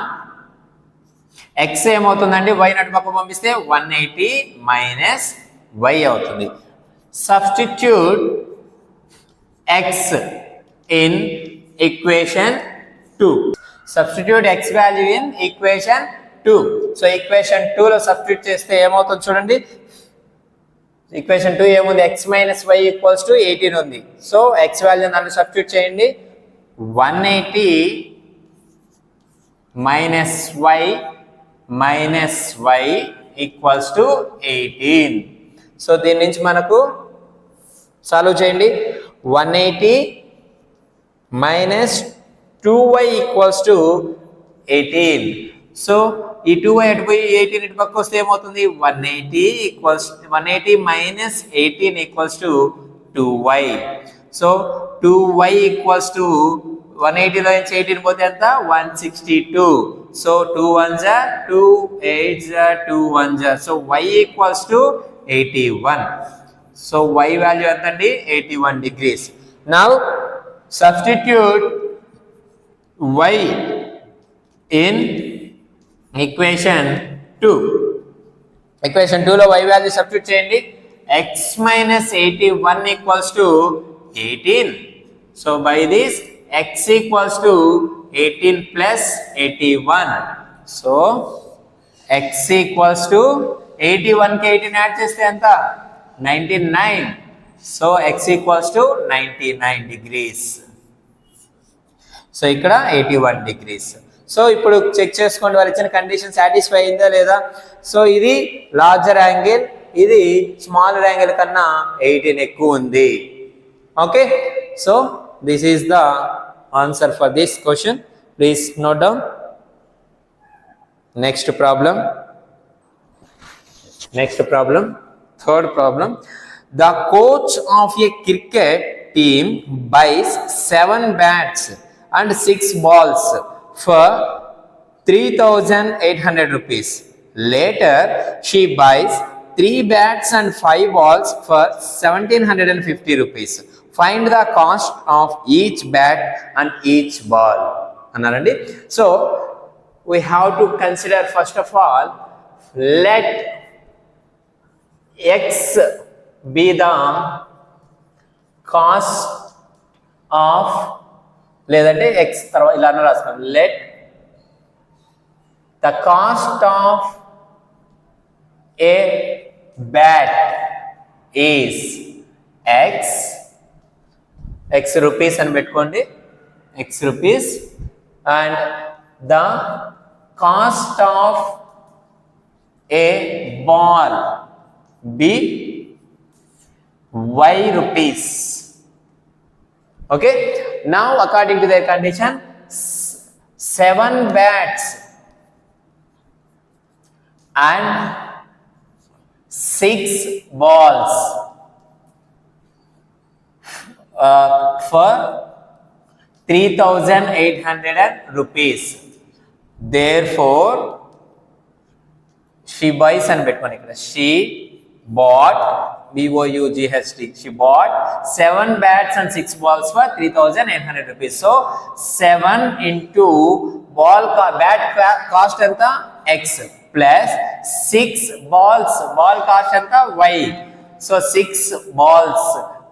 x ఏమవుతుందండి, y నటు పక్క పంపిస్తే 180 మైనస్ y అవుతుంది. Substitute x in equation 2. Substitute x value in equation 2. So equation 2 లో సబ్స్టిట్యూట్ చేస్తే ఏమవుతుంది చూడండి. ఈక్వేషన్ 2 ఏముంది, x minus why equals to 18 ఉంది. సో x వాల్యూ దాన్ని సబ్స్టిట్యూట్ చేయండి. 180 minus why equals to 18. So దీని నుంచి మనకు సాల్వ్ చేయండి. 180 minus 2y equals to 18. So ఈ 2y అటు పోయి 18 ఇటు పక్క వస్తే ఏమవుతుంది, 180 minus 18 equals to 2y. So 2y equals to 180లో నుంచి 18 పోతే ఎంత, 162. So 2 1s are 2 8s are 2 1s are. So y equals to 81. So y value ఎంత అండి, 81 degrees. Now substitute y in equation 2. Equation 2 లో y వాల్యూ సబ్స్టిట్యూట్ చేయండి. x minus 81 equals to 18. So by this x equals to 18 plus 81. So x equals to 81 కి 18 add చేస్తే ఎంత, 99. So x equals to 99 degrees. So ఇక్కడ 81 degrees. So ఇప్పుడు check చేసుకోండి వాళ్ళు ఇచ్చిన కండిషన్ సాటిస్ఫై అయిందా లేదా. సో ఇది లార్జర్ యాంగిల్, ఇది స్మాలర్ యాంగిల్ కన్నా 18 ఎక్కువ ఉంది. Okay, so this is the answer for this question. Please note down. Next problem, third problem. The coach of a cricket team buys 7 bats and 6 balls for 3,800 rupees. Later, she buys 3 bats and 5 balls for 1,750 rupees. Find the cost of each bat and each ball. Anarandi. So, we have to consider first of all, let x be the cost of, లేదంటే x తర్వాత ఇలా రాసుకోండి, let the cost of a bat is x rupees అని పెట్టుకోండి, x rupees, and the cost of a ball be y rupees. Okay, now according to their condition, 7 bats and 6 balls for 3,800 rupees. Therefore, she buys and bet money. She bought BOUGHT. She bought 7 bats and 6 balls for 3,800 rupees. So 7 into bat cost anta x plus 6 balls ball cost anta y. So 6 balls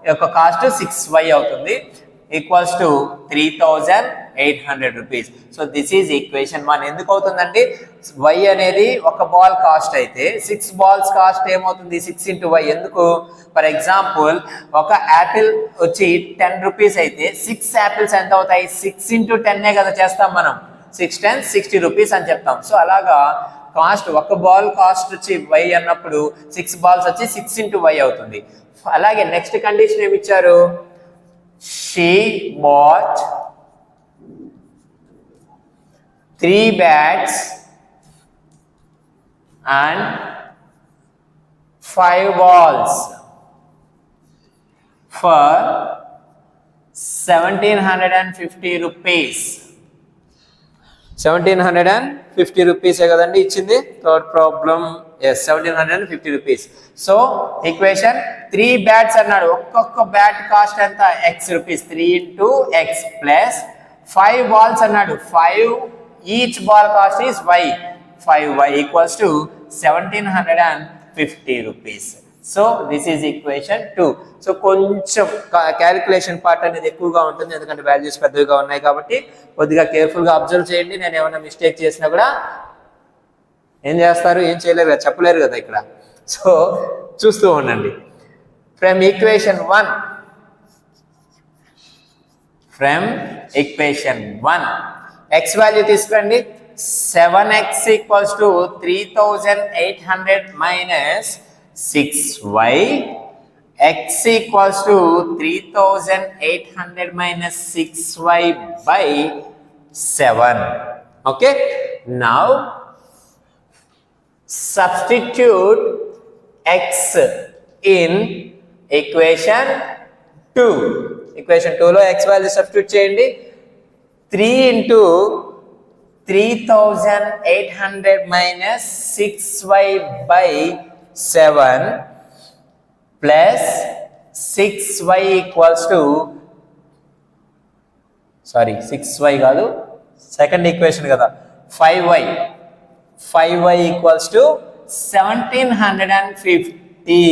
యొక్క cost 6y అవుతుంది, equals to 3,800 rupees. So this is equation 1. ఎందుకు అవుతుందండి, y అనేది ఒక ball cost అయితే 6 balls cost ఏమవుతుంది, 6 into y. ఎందుకు, for example ఒక యాపిల్ వచ్చి 10 రూపీస్ అయితే 6 యాపిల్స్ ఎంత అవుతాయి, 6 into 10 కదా చేస్తాం మనం, 6 10 60 రూపీస్ అని చెప్తాం. సో అలాగా కాస్ట్ ఒక బాల్ కాస్ట్ వచ్చి y అన్నప్పుడు 6 balls వచ్చి 6 into y అవుతుంది. అలాగే నెక్స్ట్ కండిషన్ ఏమి ఇచ్చారు, she bought 3 bats and 5 balls for 1750 rupees. 1750 రూపీసే కదండి ఇచ్చింది. Third problem, yes 1750 rupees. So equation 3 bats అన్నాడు. ఒక్కొక్క బ్యాట్ కాస్ట్ ఎంత? X rupees. 3 into x plus 5 balls అన్నాడు. 5 each ball cost is y. 5y equals to 1750 rupees. So this is equation 2. సో కొంచెం calculation part అనేది ఎక్కువగా ఉంటుంది, ఎందుకంటే వాల్యూస్ పెద్దగా ఉన్నాయి కాబట్టి కొద్దిగా కేర్ఫుల్గా అబ్జర్వ్ చేయండి. నేను ఏమైనా మిస్టేక్ చేసినా కూడా ఏం చేస్తారు, ఏం చేయలేరు కదా, చెప్పలేరు కదా ఇక్కడ. సో చూస్తూ ఉండండి. ఫ్రమ్ ఈక్వేషన్ 1 ఎక్స్ వాల్యూ తీసుకురండి. 7x equals to 3800 minus 6y. x equals to 3800 minus 6y by 7. Okay, now substitute x in equation 2. equation 2 లో x value substitute చేయండి. 3 into 3800 minus 6y by 7 plus 6y equals to, sorry 6y కాదు, second equation కదా, 5y equals to 1750.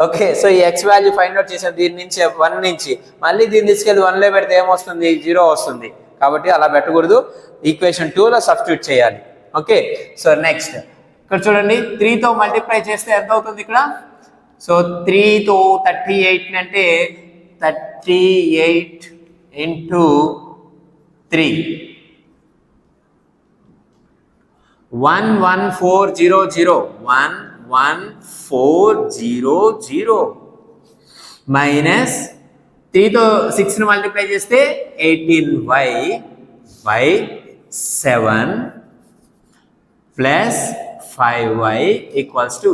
Okay, so ఈ x value find out చేసాం. దీని నుంచి 1 నుంచి మళ్ళీ దీన్ని తీసుకెళ్ళి 1లో పెడితే ఏమొస్తుంది? 0 వస్తుంది. కాబట్టి అలా పెట్టకూడదు. ఈక్వేషన్ 2లో సబ్స్టిట్యూట్ చేయాలి. ఓకే, సో నెక్స్ట్ ఇక్కడ చూడండి. 3తో మల్టిప్లై చేస్తే ఎంత అవుతుంది ఇక్కడ? సో 3తో 38 అంటే 38 into 3 11400 11400 మైనస్ 3తో 6ని మల్టిప్లై చేస్తే 18y by 7 plus 5y equals to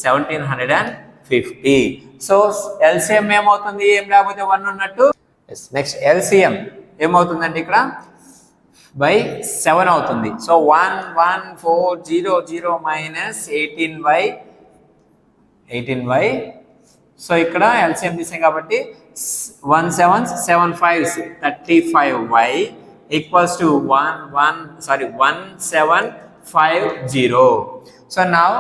1750. So LCM ఏమవుతుంది? ఏం లేకపోతే 1 ఉన్నట్టు. నెక్స్ట్ ఎల్సిఎం ఏమవుతుందండి ఇక్కడ? బై 7 అవుతుంది. So 11400 minus 18y. సో ఇక్కడ ఎల్సిఎం తీసాం కాబట్టి 1 7 7 5 35y equals to 1750. So now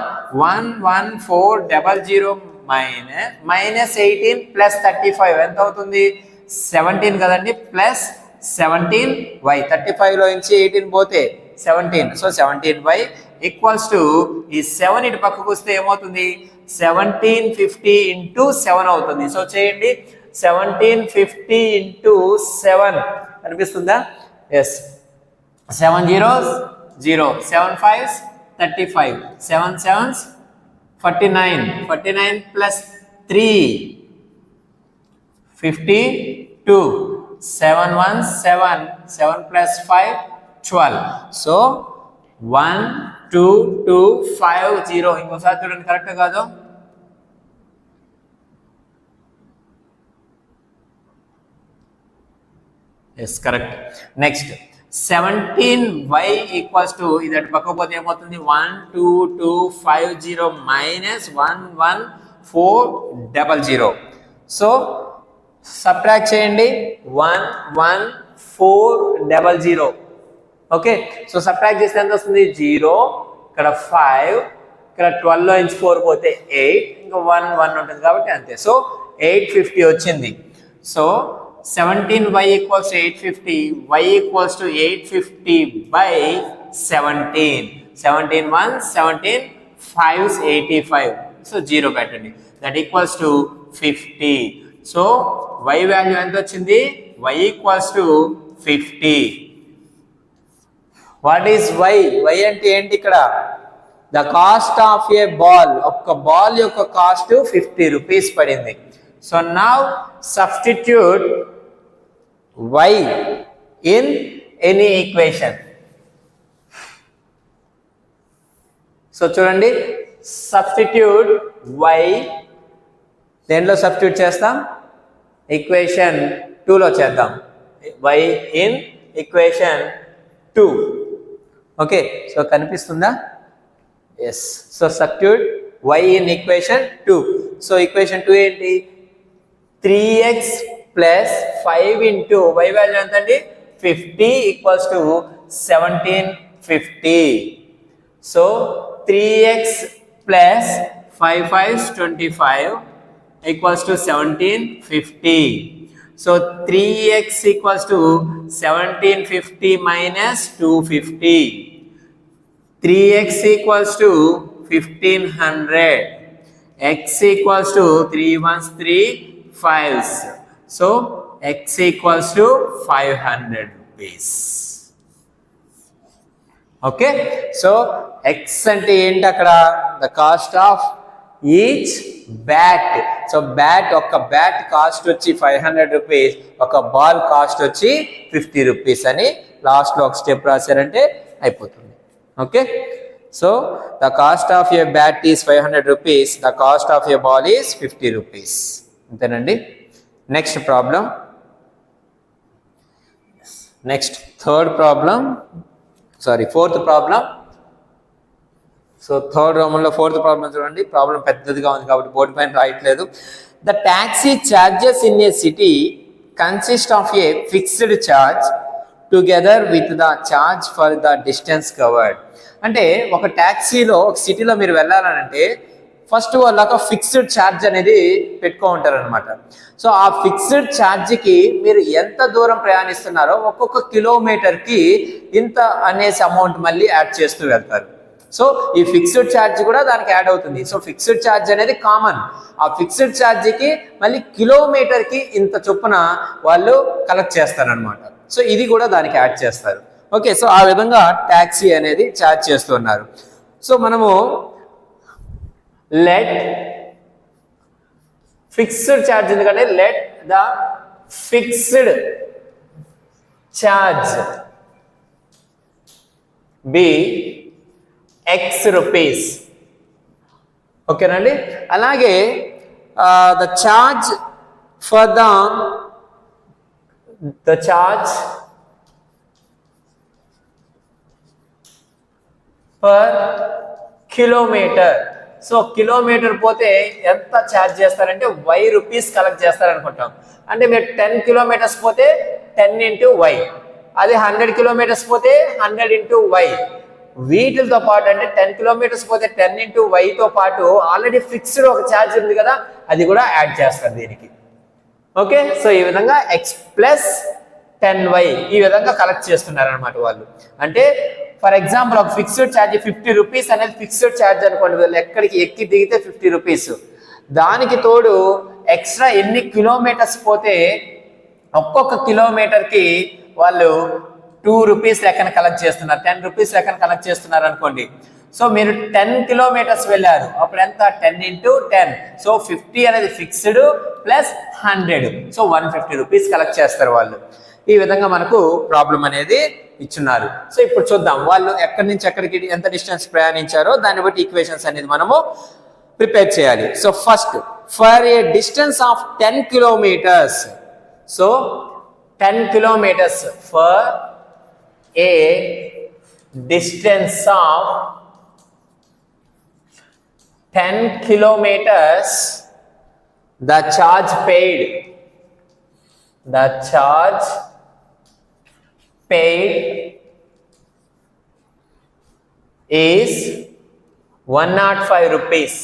11400 minus 18 plus 35 ఎంత అవుతుంది? 17 కదండి, ప్లస్ 17y. 35 లో నుంచి 18 పోతే 17. సో 17y ఈక్వల్స్ టు ఈ 7 ఇటు పక్కకు వస్తే ఏమవుతుంది? 1750 into 7 అవుతుంది. సో చేయండి. 1750 into 7 అనిపిస్తుందా? Yes. 7 zeros 0, 7 5s 35, 7 7s 49, 49 plus 3 52, 7 1 7, 7 plus 5 12. సో 12250. ఇంకోసారి చూడండి, కరెక్ట్ కాదు? Yes, correct. Next 17y equals to, ఇది అటు పక్క పోతే ఏమవుతుంది? 12250 మైనస్ 11400. సో సబ్ట్రాక్ట్ చేయండి. 11400. ఓకే, సో సబ్ట్రాక్ట్ చేస్తే ఎంత వస్తుంది? 0, ఇక్కడ 5, ఇక్కడ 12 లో నుంచి 4 పోతే 8, ఇంకా 1 ఉంటుంది కాబట్టి అంతే. సో 850 వచ్చింది. So 17y equals to 850, y equals to 850 by 17. 17 1s 17 5s 85. So 0 పెట్టండి. That equals to 50. So y value ఎంత వచ్చింది? y equals to 50. What is y? y అంటే ఏంటి ఇక్కడ? The cost of a ball. ఒక్క బాల్ యొక్క cost 50 rupees పడింది. So now substitute y in any equation. So చూడండి, సబ్స్టిట్యూట్ y దేంట్లో సబ్స్టిట్యూట్ చేస్తాం? ఈక్వేషన్ 2లో చేద్దాం. y in equation 2. Okay, so కనిపిస్తుందా? Yes. So substitute y in equation 2. So equation 2 ఏంటి? 3x plus 5 into y value ఎంత అండి? 50 equals to 1750. So 3x plus 5 5 25 equals to 1750. So 3x equals to 1750 minus 250. 3x equals to 1500. X equals to 3 ones 3 5s. So x equals to 500 rupees. Okay, so x ante enti akkada the cost of each bat. So bat, ఒక bat cost వచ్చి 500 rupees, ఒక ball cost వచ్చి 50 rupees అని లాస్ట్లో ఒక step రాశారంటే అయిపోతుంది. Okay, so the cost of a bat is 500 rupees, the cost of a ball is 50 rupees. అంతేనండి. Next problem, next fourth problem. So third రోమన్లో ఫోర్త్ ప్రాబ్లం చూడండి. ప్రాబ్లం పెద్దదిగా ఉంది కాబట్టి బోర్డు పైన రాయట్లేదు. The taxi charges in a city consist of a fixed charge together with the charge for the distance covered. అంటే ఒక ట్యాక్సీలో ఒక సిటీలో మీరు వెళ్ళాలంటే ఫస్ట్ వాళ్ళు ఒక ఫిక్స్డ్ ఛార్జ్ అనేది పెట్టుకో ఉంటారనమాట. సో ఆ ఫిక్స్డ్ ఛార్జ్కి మీరు ఎంత దూరం ప్రయాణిస్తున్నారో ఒక్కొక్క కిలోమీటర్కి ఇంత అనేసి అమౌంట్ మళ్ళీ యాడ్ చేస్తూ వెళ్తారు. సో ఈ ఫిక్స్డ్ ఛార్జ్ కూడా దానికి యాడ్ అవుతుంది. సో ఫిక్స్డ్ ఛార్జ్ అనేది కామన్. ఆ ఫిక్స్డ్ ఛార్జ్కి మళ్ళీ కిలోమీటర్కి ఇంత చొప్పున వాళ్ళు కలెక్ట్ చేస్తారనమాట. సో ఇది కూడా దానికి యాడ్ చేస్తారు. ఓకే, సో ఆ విధంగా ట్యాక్సీ అనేది ఛార్జ్ చేస్తున్నారు. సో మనము లెట్ ఫిక్స్డ్ ఛార్జ్, ఎందుకంటే let the fixed charge be x rupees. ఓకేనండి. అలాగే the charge for the charge per kilometer. So kilometer పోతే ఎంత ఛార్జ్ చేస్తారంటే y రూపీస్ కలెక్ట్ చేస్తారనుకుంటాం. అంటే మీరు 10 కిలోమీటర్స్ పోతే 10 ఇంటూ y, అది 100 కిలోమీటర్స్ పోతే 100 ఇంటూ y. వీటితో పాటు అంటే 10 కిలోమీటర్స్ పోతే 10 ఇంటూ వైతో పాటు ఆల్రెడీ ఫిక్స్డ్ ఒక ఛార్జ్ ఉంది కదా, అది కూడా యాడ్ చేస్తారు దీనికి. ఓకే, సో ఈ విధంగా ఎక్స్ ప్లస్ 10y ఈ విధంగా కలెక్ట్ చేస్తున్నారు అనమాట వాళ్ళు. అంటే ఫర్ ఎగ్జాంపుల్ ఒక ఫిక్స్డ్ ఛార్జ్ 50 రూపీస్ అనేది ఫిక్స్డ్ ఛార్జ్ అనుకోండి. వీళ్ళు ఎక్కడికి ఎక్కి దిగితే 50 రూపీస్, దానికి తోడు ఎక్స్ట్రా ఎన్ని కిలోమీటర్స్ పోతే ఒక్కొక్క కిలోమీటర్కి వాళ్ళు 2 రూపీస్ లెక్కన కలెక్ట్ చేస్తున్నారు, 10 రూపీస్ లెక్కన కలెక్ట్ చేస్తున్నారు అనుకోండి. సో మీరు 10 కిలోమీటర్స్ వెళ్ళారు, అప్పుడు ఎంత? 10 ఇంటూ 10. సో 50 అనేది fixed plus 100, so 150 rupees collect చేస్తారు వాళ్ళు. ఈ విధంగా మనకు ప్రాబ్లం అనేది ఇచ్చున్నారు. సో ఇప్పుడు చూద్దాం వాళ్ళు ఎక్కడి నుంచి ఎక్కడికి ఎంత డిస్టెన్స్ ప్రయాణించారో దాన్ని బట్టి ఈక్వేషన్స్ అనేది మనము ప్రిపేర్ చేయాలి. So first for a distance of 10 kilometres, so 10 kilometres for a distance of 10 kilometers, the charge paid is 105 rupees.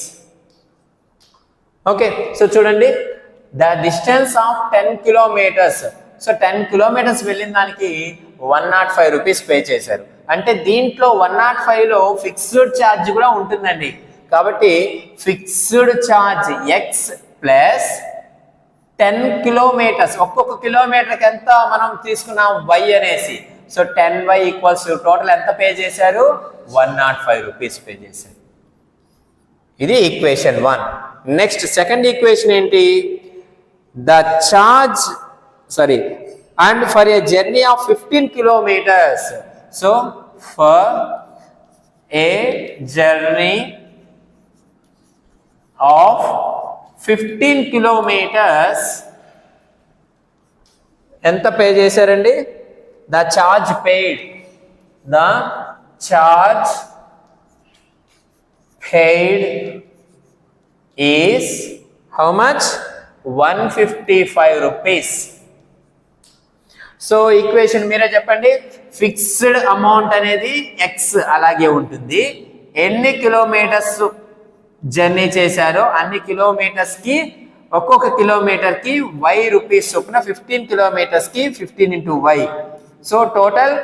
Okay, so చూడండి, the distance of 10 kilometers, so 10 kilometres వెళ్ళిన దానికి 105 రూపీస్ పే చేశారు. అంటే దీంట్లో 105లో fixed charge కూడా ఉంటుందండి. కాబట్టి fixed charge X plus 10 kilometres, ఒక్కొక్క కిలోమీటర్కి ఎంత మనం తీసుకున్నాం y అనేసి. సో 10y ఈక్వల్స్ టోటల్ ఎంత పే చేశారు? 105 రూపీస్ పే చేశారు. ఇది ఈక్వేషన్ 1. నెక్స్ట్ సెకండ్ ఈక్వేషన్ ఏంటి? The charge and for a journey of 15 kilometers, so for a journey of 15 kilometers ఎంత పే చేశారండి? The charge paid, the charge paid is how much? 155 rupees. So equation మీరే చెప్పండి. Fixed amount అనేది X అలాగే ఉంటుంది. ఎన్ని kilometres journey చేశారో అన్ని కిలోమీటర్స్కి ఒక్కొక్క కిలోమీటర్కి వై రూపీస్ చొప్పున 15 కిలోమీటర్స్కి 15 into y. So total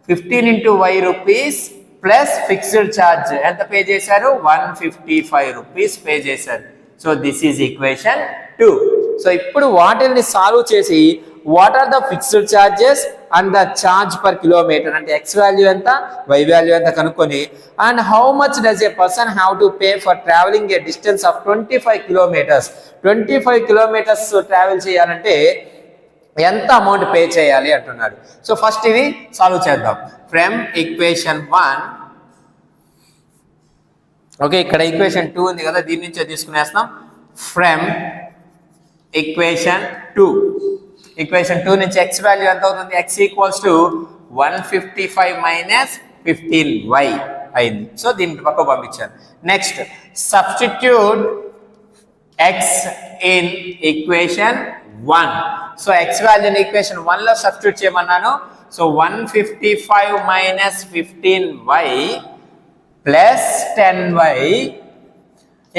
15 into y rupees plus fixed charge ఎంత పే చేశారు? 155 రూపీస్ పే చేశారు. So this is equation 2. సో ఇప్పుడు వాటిని సాల్వ్ చేసి what are the fixed charges and the charge per kilometer అంటే ఎక్స్ వాల్యూ ఎంత, వై వాల్యూ ఎంత కనుక్కొని, and how much does a person have to pay for traveling a distance of 25 kilometers. 25 kilometres travel చేయాలంటే ఎంత amount pay చేయాలి అంటున్నాడు. So first ఇది solve చేద్దాం. ఫ్రమ్ ఈక్వేషన్ 1, ఓకే ఇక్కడ ఈక్వేషన్ 2 ఉంది కదా, దీని నుంచే తీసుకునేస్తాం. ఫ్రమ్ ఈక్వేషన్ 2, ఈక్వేషన్ 2 నుంచి ఎక్స్ వాల్యూ ఎంత అవుతుంది? X equals to 155 minus 15y అయింది. సో దీనికి పక్క పంపించాను. Next substitute X in equation 1. So X వాల్యూని ఈక్వేషన్ 1 లో సబ్స్టిట్యూట్ చేయమన్నాను. So 155 minus 15y plus 10y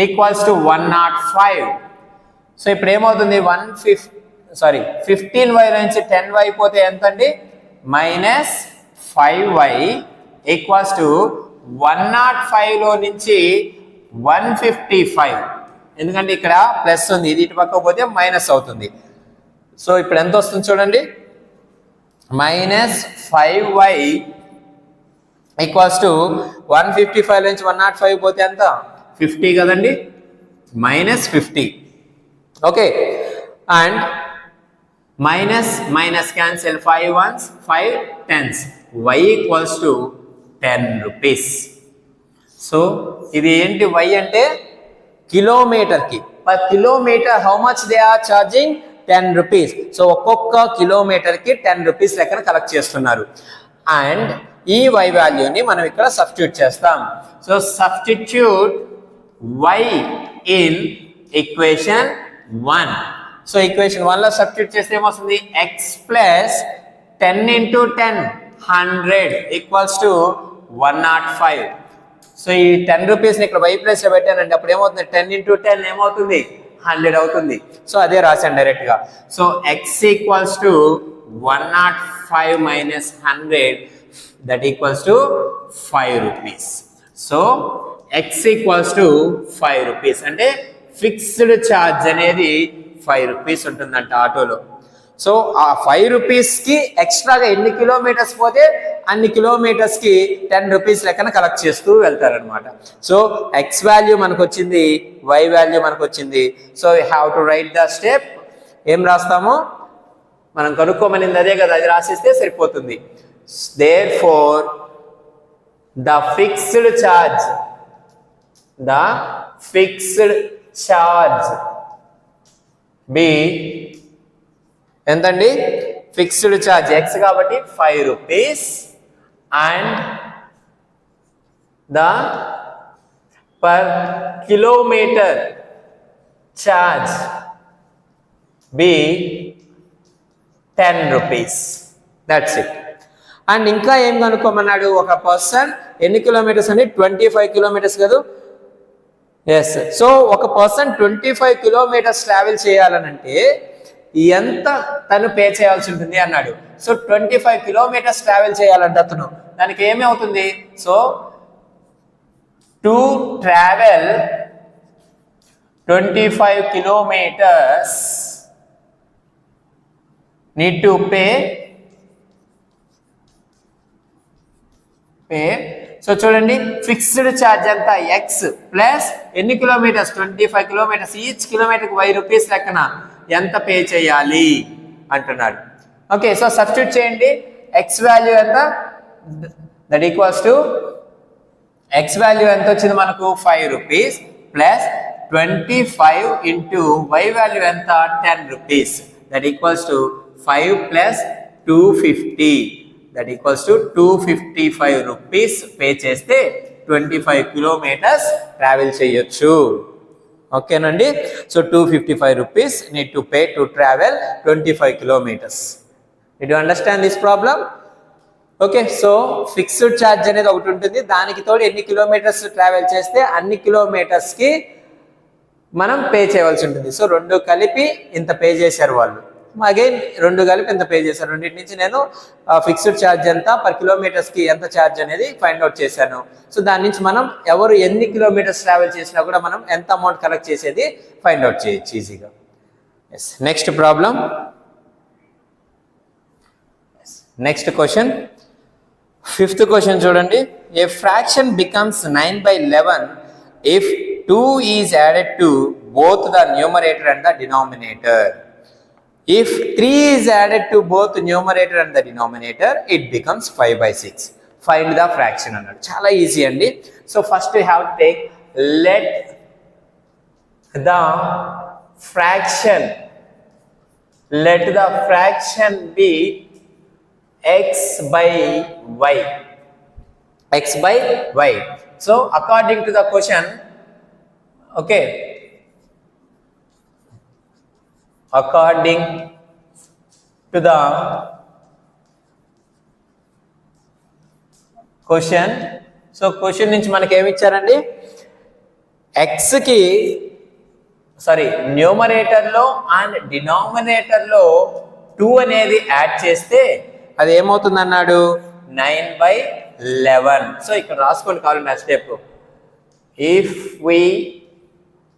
equals to 105. So ఇప్పుడు ఏమవుతుంది? 15y నుంచి 10y పోతే ఎంత అండి? మైనస్ 5y ఈక్వల్స్ టు 105లో నుంచి 155. ఎందుకంటే ఇక్కడ ప్లస్ ఉంది, ఇది ఇటు పక్క పోతే మైనస్ అవుతుంది. సో ఇప్పుడు ఎంత వస్తుంది చూడండి, మైనస్ 5y ఈక్వల్స్ టు 155 నుంచి 105 పోతే ఎంత? 50 కదండి, minus 50. Okay, and minus minus cancel, 5 ones 5 10s, y equals to 10 rupees. So ఇది ఏంటి? y అంటే కిలోమీటర్కి, per kilometer how much they are charging? 10 rupees. So ఒక్కొక్క కిలోమీటర్కి 10 రూపీస్ లెక్కన కలెక్ట్ చేస్తున్నారు. అండ్ ఈ y వాల్యూని మనం ఇక్కడ సబ్స్టిట్యూట్ చేస్తాం. So substitute y in equation 1. So equation 1 లో సబ్స్టిట్యూట్ చేస్తే ఏమొస్తుంది? x plus 10 into 10 100 equals to 105. So ఈ 10 రూపీస్ని ఇక్కడ y ప్లస్ లో పెట్టానండి, అప్పుడు ఏమవుతుంది? 10 ఇంటూ 10 ఏమవుతుంది? 100 అవుతుంది. సో అదే రాశాను డైరెక్ట్గా. So x equals to 105 minus 100 that equals to 5 rupees. So x equals to 5 rupees అంటే ఫిక్స్డ్ ఛార్జ్ అనేది 5 రూపీస్ ఉంటుందంట ఆటోలో. సో ఆ 5 రూపీస్కి ఎక్స్ట్రాగా ఎన్ని కిలోమీటర్స్ పోతే అన్ని కిలోమీటర్స్కి 10 రూపీస్ లెక్కన కలెక్ట్ చేస్తూ వెళ్తారనమాట. సో ఎక్స్ వాల్యూ మనకు వచ్చింది, వై వాల్యూ మనకు వచ్చింది. So you have to right the step. ఏం రాస్తాము? మనం కనుక్కోమనింది అదే కదా, అది రాసిస్తే సరిపోతుంది. Therefore the fixed charge be ఎంతండి? ఫిక్స్డ్ ఛార్జ్ x కాబట్టి 5 rupees and the per kilometer charge be 10 rupees. That's it. And ఇంకా ఏం కనుక్కోమన్నాడు? ఒక పర్సన్ ఎన్ని కిలోమీటర్స్ అండి? 25 కిలోమీటర్స్ కదా. ఎస్. సో ఒక పర్సన్ 25 కిలోమీటర్స్ ట్రావెల్ చేయాలనంటే ఎంత తను పే చేయాల్సి ఉంటుంది అన్నాడు. సో 25 కిలోమీటర్స్ ట్రావెల్ చేయాలంటే అతను దానికి ఏమి అవుతుంది? So to travel 25 kilometers need to pay. So చూడండి, ఫిక్స్డ్ ఛార్జ్ అంతా ఎక్స్ ప్లస్ ఎన్ని కిలోమీటర్స్? 25 కిలోమీటర్స్. ఈచ్ కిలోమీటర్కి 5 రూపీస్ లెక్కన ఎంత పే చేయాలి అంటున్నాడు. ఓకే, సో సబ్స్టిట్యూట్ చేయండి. ఎక్స్ వాల్యూ ఎంత? That equals to x value ఎంత వచ్చింది మనకు? 5 rupees plus 25 into y value ఎంత? 10 rupees. That equals to 5 plus 250 that equals to 255 rupees పే చేస్తే 25 కిలోమీటర్స్ ట్రావెల్ చేయొచ్చు. ఓకేనండి. So 255 rupees need to pay to travel 25 kilometers. Did you understand this problem? Okay. So fixed charge అనేది ఒకటి ఉంటుంది, దానికి తోడు ఎన్ని కిలోమీటర్స్ ట్రావెల్ చేస్తే అన్ని కిలోమీటర్స్కి మనం పే చేయవలసి ఉంటుంది. సో రెండు కలిపి ఇంత పే చేశారు వాళ్ళు, అగైన్ రెండు కలిపి ఎంత పే చేశారు, రెండింటి నుంచి నేను ఫిక్స్డ్ ఛార్జ్ ఎంత పర్ కిలోమీటర్స్కి ఎంత ఛార్జ్ అనేది ఫైండ్ అవుట్ చేశాను. సో దాని నుంచి మనం ఎవరు ఎన్ని కిలోమీటర్స్ ట్రావెల్ చేసినా కూడా మనం ఎంత అమౌంట్ కలెక్ట్ చేసేది ఫైండ్ అవుట్ చేయొచ్చు ఈజీగా. Yes. Next problem, next question, fifth question చూడండి. A fraction becomes 9/11 if 2 is added to both the numerator and the denominator. If 3 is added to both the numerator and the denominator, it becomes 5/6. Find the fraction అన్నాడు. చాలా easy అండి. So first you have to take let the fraction be x by y. So according to the question, okay, according to the question, so question నుంచి మనకి ఏమి ఇచ్చారండి, ఎక్స్కి న్యూమరేటర్లో and డినామినేటర్లో 2 అనేది add చేస్తే అది ఏమవుతుంది అన్నాడు, 9/11. సో ఇక్కడ రాసుకోండి కావాలండి ఆ step. If we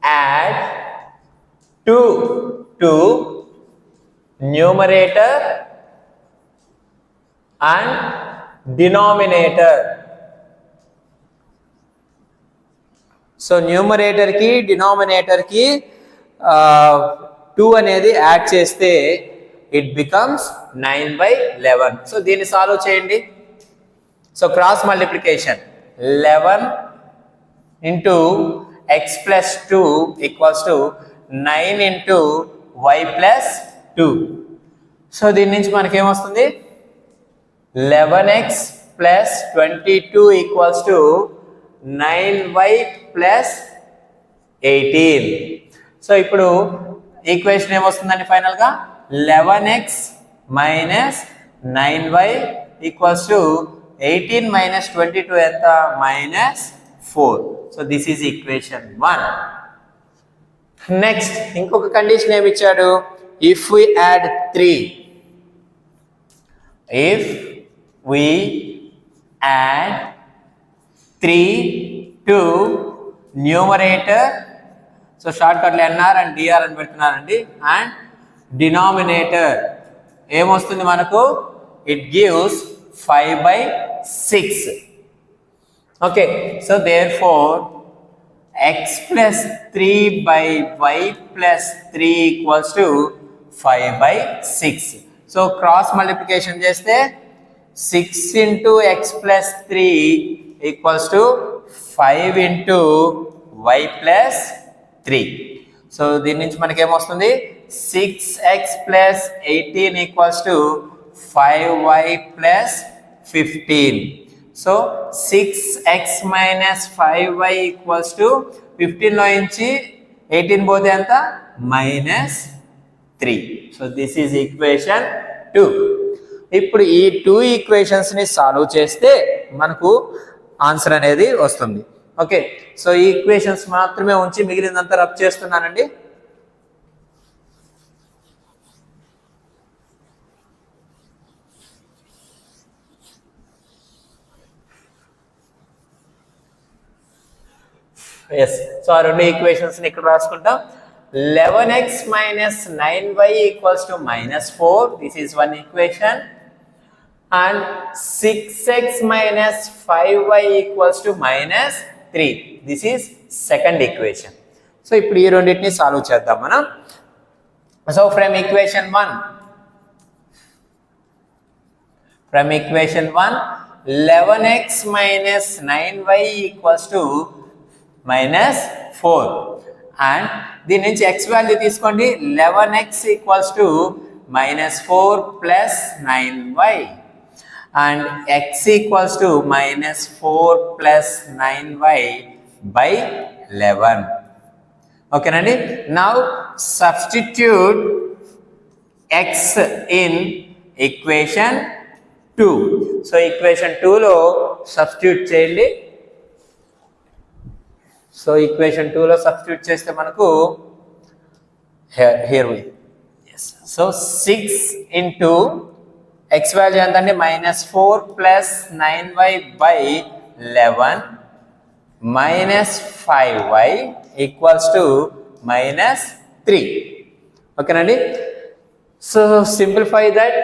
add 2 to numerator and denominator. So numerator కి డినామినేటర్ కి 2 అనేది యాడ్ చేస్తే ఇట్ బికమ్స్ 9/11. సో దీన్ని సాల్వ్ చేయండి. So cross multiplication 11 into x plus 2 equals to 9 into y plus 2. So దీని నుంచి మనకి ఏమొస్తుంది, 11x plus 22 equals to 9y plus 18. So ఇప్పుడు ఈక్వేషన్ ఏమొస్తుందండి ఫైనల్గా, 11x minus 9y equals to 18 minus 22 ఎంత, -4. So this is equation 1. Next ఇంకొక condition ఏమి ఇచ్చాడు, if we add 3 to numerator, so short కట్లో ఎన్ఆర్ అండ్ డిఆర్ అని పెడుతున్నారండి, అండ్ డినామినేటర్ ఏమొస్తుంది మనకు, it gives 5/6. Okay. So therefore x plus 3/y plus 3 equals to 5/6. So cross multiplication చేస్తే 6 into x plus 3 equals to 5 into y plus 3. So దీని నుంచి మనకి ఏమొస్తుంది, 6x plus 18 equals to 5y plus 15. So 6x minus 5y equals to 15లో నుంచి 18 పోతే ఎంత, -3. So this is equation 2. ఇప్పుడు ఈ 2 ఈక్వేషన్స్ని సాల్వ్ చేస్తే మనకు ఆన్సర్ అనేది వస్తుంది. ఓకే. సో ఈ ఈక్వేషన్స్ మాత్రమే ఉంచి మిగిలినంతా రబ్ చేస్తున్నానండి. ఎస్. సో ఆ రెండు ఈక్వేషన్స్ని ఇక్కడ రాసుకుంటాం. 11x minus 9y equals to -4. This is one equation. And 6x minus 5y equals to -3. This is second equation. So ఇప్పుడు ఈ రెండింటిని సాల్వ్ చేద్దాం మనం. So from equation 1, 11x minus 9y equals to -4. And దీని నుంచి x వాల్యూ తీసుకోండి, 11x equals to minus 4 plus 9y. And x equals to minus 4 plus 9y by 11. Okay, Nandi? Now substitute x in equation 2. So equation 2 lo substitute cheyandi. So equation 2 lo substitute cheste manaku here we, yes. So 6 into x value entandi minus 4 plus 9y by 11 minus 5y equals to minus 3. Okay, Nandi? So simplify that.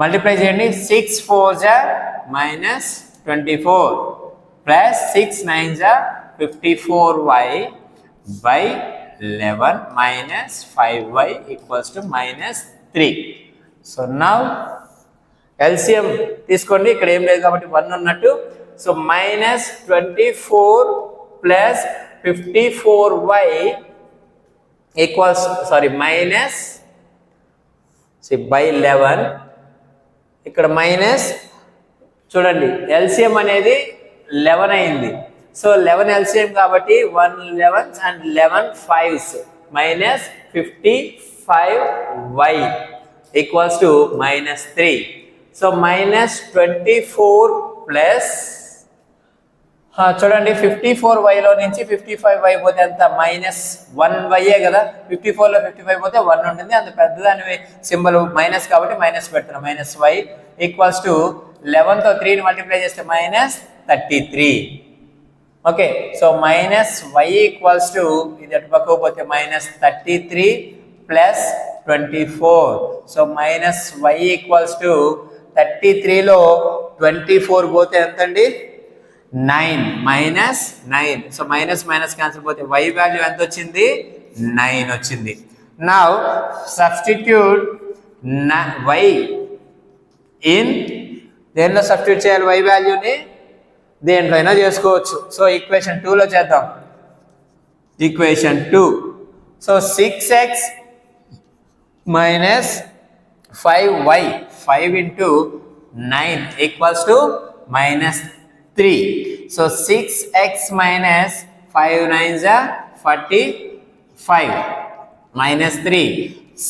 Multiply చేయండి. 6 4s are minus 24 plus 6 9s are 54y by 11 minus 5y equals to minus 3. So now LCM తీసుకోండి. ఇక్కడ ఏం లేదు కాబట్టి 1 ఉన్నట్టు. So minus 24 plus 54y equals minus by 11. ఇక్కడ minus చూడండి, LCM అనేది 11 అయింది. సో 11 ఎల్సిఎం కాబట్టి 1 11 and 11 5s minus 55y equals to minus 3. So minus 24 plus చూడండి 54y లో నుంచి 55y పోతే అంత మైనస్ 1y కదా. 54 లో 55 పోతే 1 ఉంటుంది. అంత పెద్దదాని సింబల్ మైనస్ కాబట్టి మైనస్ పెడుతున్నాం. మైనస్ y ఈక్వల్స్ టు 11 తో 3ని మల్టిప్లై చేస్తే minus 33. Okay, so minus y equals to ఇది అటు పక్కకు పోతే minus 33 plus 24. So minus y equals to 33 లో 24 పోతే ఎంత అండి? 9 minus 9. So minus minus cancel పోతే y వాల్యూ ఎంత వచ్చింది? 9 వచ్చింది. నౌ సబ్స్టిట్యూట్ y ఇన్ దేంట్లో సబ్స్టిట్యూట్ చేయాలి? y వాల్యూని దేంట్లో అయినా చేసుకోవచ్చు. సో ఈక్వేషన్ 2 లో చేద్దాం. Equation 2. So 6x minus 5y 5 into 9 equals to minus 3. So 6x minus 5 9s are 45 minus 3.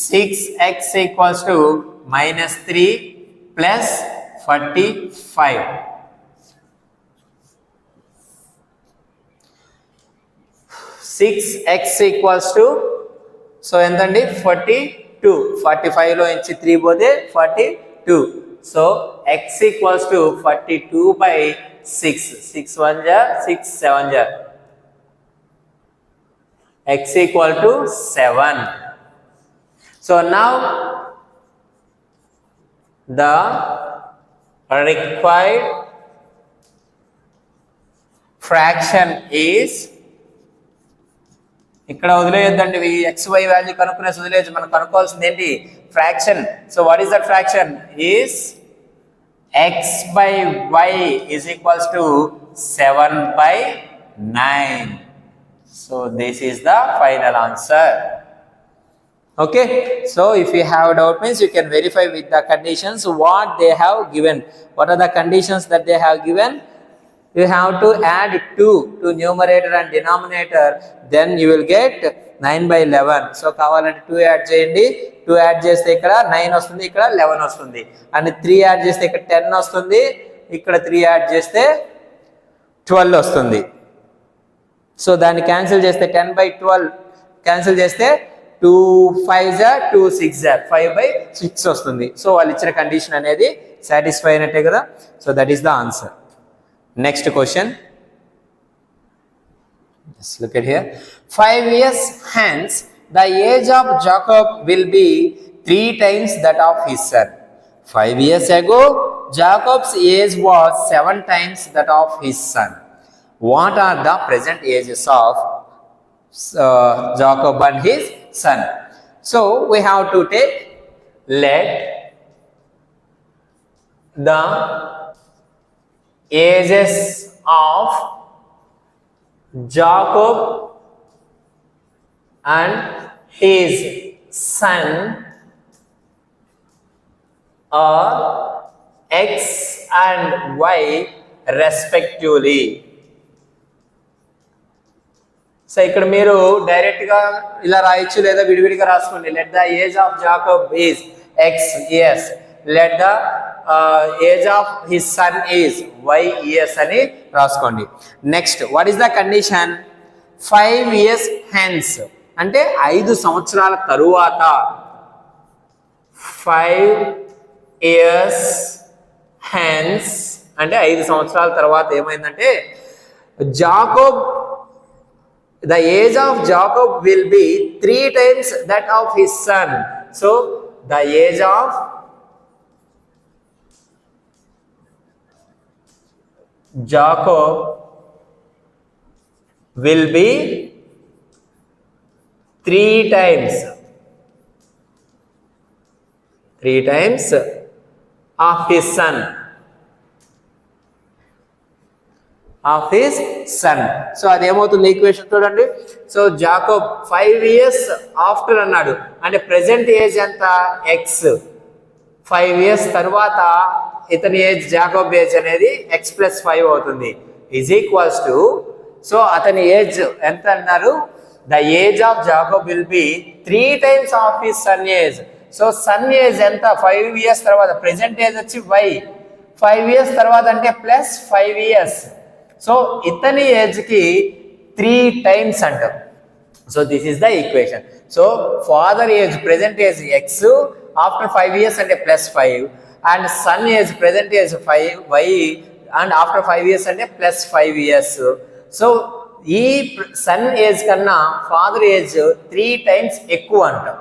6x equals to minus 3 plus 45. 6x equals to so entandi 42. 45 లో నుంచి 3 పోతే 42. So x equals to 42 by 6. 6 1 ja 6 7 ja. X equal to 7. So now the required fraction is ఇక్కడ వదిలేయొద్దండి. xy value కనుక్కునే వదిలేయచ్చు. మనం కనుక్కోవాల్సింది ఏంటి? Fraction. So what is that fraction? Is x by y is equals to 7 by 9. So this is the final answer. Okay, so if you have doubt means you can verify with the conditions what they have given. What are the conditions that they have given? You have to add 2 to numerator and denominator, then you will get 9 by 11. So కావాలంటే 2 add చేయండి. 2 add చేస్తే ఇక్కడ 9 వస్తుంది, ఇక్కడ 11 వస్తుంది. And 3 add చేస్తే ఇక్కడ 10 వస్తుంది, ఇక్కడ 3 యాడ్ చేస్తే 12 వస్తుంది. సో దాన్ని క్యాన్సిల్ చేస్తే 10 by 12 క్యాన్సిల్ చేస్తే 2 5s are 2 6s are 5 by 6 వస్తుంది. సో వాళ్ళు ఇచ్చిన కండిషన్ అనేది సాటిస్ఫై అయినట్టే కదా. So that is the answer. Next question. Just look at here. 5 years hence, the age of Jacob will be 3 times that of his son. 5 years ago, Jacob's age was 7 times that of his son. What are the present ages of Jacob and his son? So we have to take, let the ages of Jacob and his son are x and y respectively. So ఇక్కడ మీరు direct గా ఇలా రాయొచ్చు లేదా విడివిడిగా రాసుకోండి. Let the age of Jacob is x years, let the age of his son is y years అని రాసుకోండి. Next what is the condition? 5 years hence అంటే 5 సంవత్సరాల తరువాత. 5 years hence అంటే 5 సంవత్సరాల తర్వాత ఏమైందంటే Jacob, the age of Jacob will be 3 times that of his son. So the age of Jacob will be 3 times of his son. So అదేమవుతుంది equation చూడండి. So Jacob 5 years after అన్నాడు అంటే present age ఎంత? X. 5 years తర్వాత ఇతని age Jacob age అనేది x+5 అవుతుంది. Is equals to, so అతని ఏజ్ ఎంత అన్నారు? The age of Jacob will be 3 times of his son age. So sun age ఎంత? 5 years తర్వాత, ప్రెసెంట్ ఏజ్ వచ్చి y, 5 years తర్వాత అంటే +5 years. సో ఇతని ఏజ్కి 3 times అంటాం. So this is the equation. So father age present age X, after 5 years అంటే +5, and sun age present age 5y, and after 5 years అంటే +5 years. సో ఈ sun age కన్నా father age 3 times ఎక్కువ అంటాం.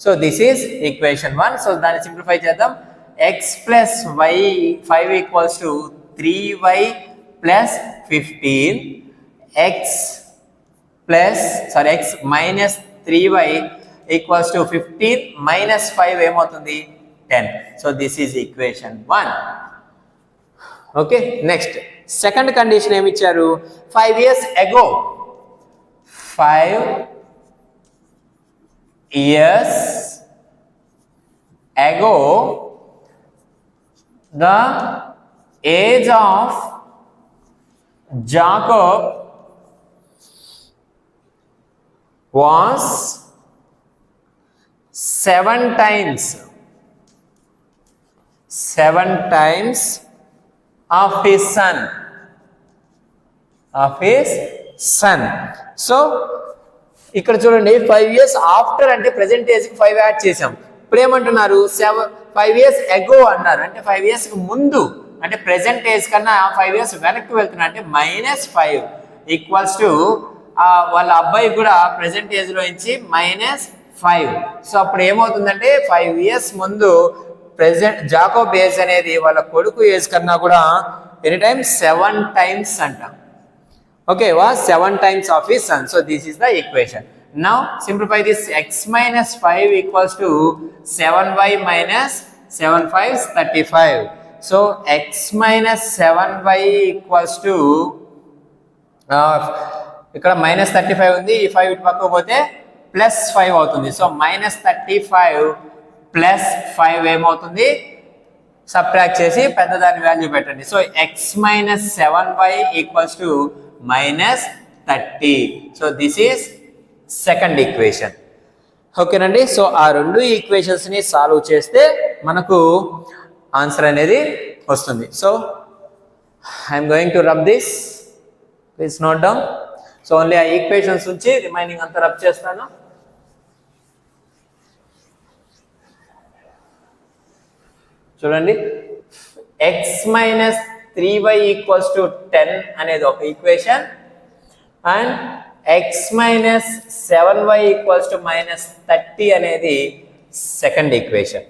So this is equation 1. So దాన్ని simplify చేద్దాం. x+y 5 = 3y plus 15, x minus 3y equals to 15 minus 5 ఏమవుతుంది? 10. So this is equation 1. Okay, next second condition ఏమి ఇచ్చారు? 5 years ago, 5 years ago the age of Jacob was 7 times of his son. So ఇక్కడ చూడండి, 5 years after అంటే present ఏజ్కి 5 add చేసాం. ఇప్పుడు ఏమంటున్నారు? 5 years ago అన్నారు అంటే 5 years ముందు, అంటే ప్రెసెంట్ ఏజ్ కన్నా 5 years వెనక్కి వెళ్తున్నా అంటే -5 ఈక్వల్స్ టు వాళ్ళ అబ్బాయి కూడా ప్రెసెంట్ ఏజ్లో నుంచి -5. సో అప్పుడు ఏమవుతుందంటే 5 years ముందు ప్రెసెంట్ జాకోబ్ ఏజ్ అనేది వాళ్ళ కొడుకు ఏజ్ కన్నా కూడా ఎనీ టైమ్ 7 times అంటాం. Okay, 7 times of his son. So this is the equation. Now simplify this. X minus 5 equals to 7y minus 7 5s 35. So x minus 7y equals to ఇక్కడ -35 ఉంది, ఈ 5 ఇటు పక్కకు పోతే +5 అవుతుంది. సో -35 +5 ఏమవుతుంది? సబ్ట్రాక్ట్ చేసి పెద్దదాని వాల్యూ పెట్టండి. So x minus 7y equals to -30. So this is second equation. ఓకేనండి. సో ఆ రెండు ఈక్వేషన్స్ని సాల్వ్ చేస్తే మనకు ఆన్సర్ అనేది వస్తుంది. So I'm going to rub this, please note down. So only ఆ ఈక్వేషన్స్ నుంచి రిమైనింగ్ అంతా రబ్ చేస్తాను. చూడండి, x minus 3y equals to 10 అనేది ఒక equation, and x minus 7y equals to -30 అనేది second equation.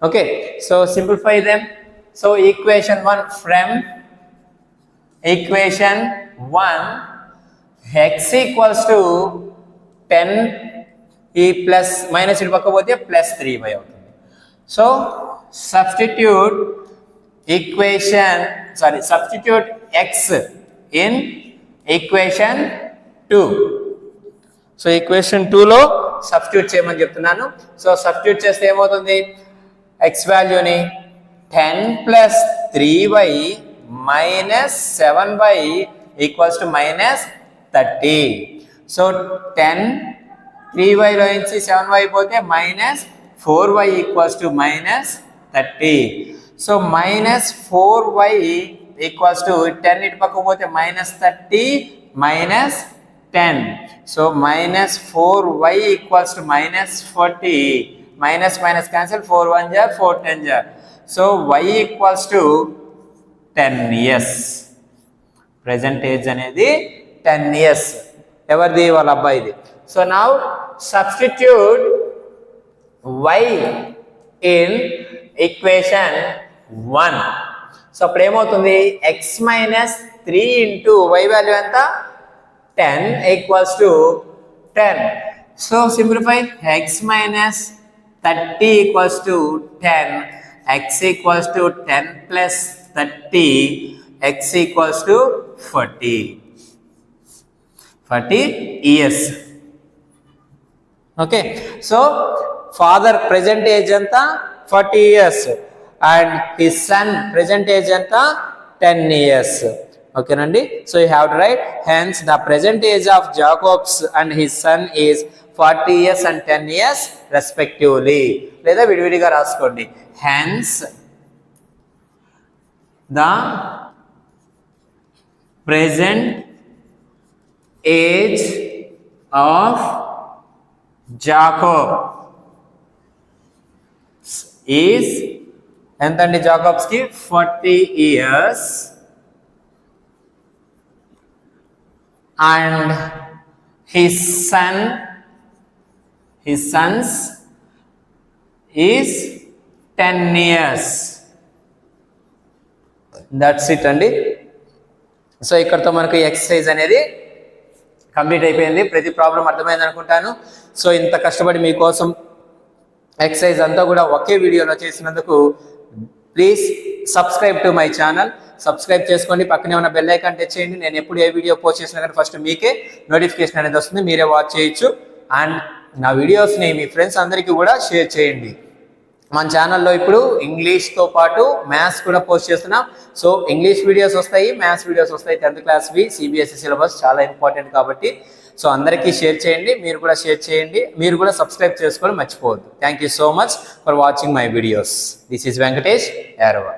Okay, so simplify them. So equation 1, from equation 1, x equals to 10, ఈ plus minus ఇటు పక్క పోతే +3y అవుతుంది. So substitute x in equation 2. So equation 2లో substitute చేయమని చెప్తున్నాను. So substitute చేస్తే ఏమవుతుంది, x వాల్యూని 10 plus 3y minus 7y equals to minus 30. So 10 3yలో నుంచి 7y పోతే minus 4y equals to minus 30. So minus 4y equals to 10 ఇటు పక్కకు పోతే minus 30 minus 10. So minus 4y equals to minus 40. Minus minus cancel, 4 1 జా 4 10 జా. So y equals to 10 years. Present age అనేది 10 years. ఎవరిది, వాళ్ళ అబ్బాయిది. So now substitute y in equation 1. So అప్పుడు ఏమవుతుంది, x minus 3 into y value ఎంత 10 equals to 10. So simplify, x minus 30 equals to 10, x equals to 10 plus 30, x equals to 40 years. Okay, so father present age ఎంత 40 years and his son present age ఎంత 10 years. ఓకేనండి. So you have to right hence the present age of Jacobs and his son is 40 years and 10 years respectively. లేదా విడివిడిగా రాసుకోండి. Hence the present age of Jacob is ఎంతండి, జాకోబ్స్కి 40 years and his sons is 10 years. That's it అండి. So ఇక్కడతో మనకు exercise అనేది complete అయిపోయింది. ప్రతి ప్రాబ్లం అర్థమైంది అనుకుంటాను. సో ఇంత కష్టపడి మీకోసం ఎక్సర్సైజ్ అంతా కూడా ఒకే వీడియోలో చేసినందుకు please subscribe to my channel. Subscribe చేసుకోండి, పక్కనే ఉన్న బెల్ ఐకాన్ టచ్ చేయండి. నేను ఎప్పుడు ఏ వీడియో పోస్ట్ చేసినా కానీ ఫస్ట్ మీకే నోటిఫికేషన్ అనేది వస్తుంది, మీరే వాచ్ చేయొచ్చు. అండ్ నా వీడియోస్ని మీ ఫ్రెండ్స్ అందరికీ కూడా షేర్ చేయండి. మన ఛానల్లో ఇప్పుడు ఇంగ్లీష్తో పాటు మ్యాథ్స్ కూడా పోస్ట్ చేస్తున్నాం. సో ఇంగ్లీష్ వీడియోస్ వస్తాయి, మ్యాథ్స్ వీడియోస్ వస్తాయి. 10th క్లాస్వి సిబిఎస్ఈ సిలబస్ చాలా ఇంపార్టెంట్ కాబట్టి సో అందరికీ షేర్ చేయండి, మీరు కూడా షేర్ చేయండి, మీరు కూడా సబ్స్క్రైబ్ చేసుకోవడం మర్చిపోవద్దు. Thank you so much for watching my videos. This is Venkatesh Yarava.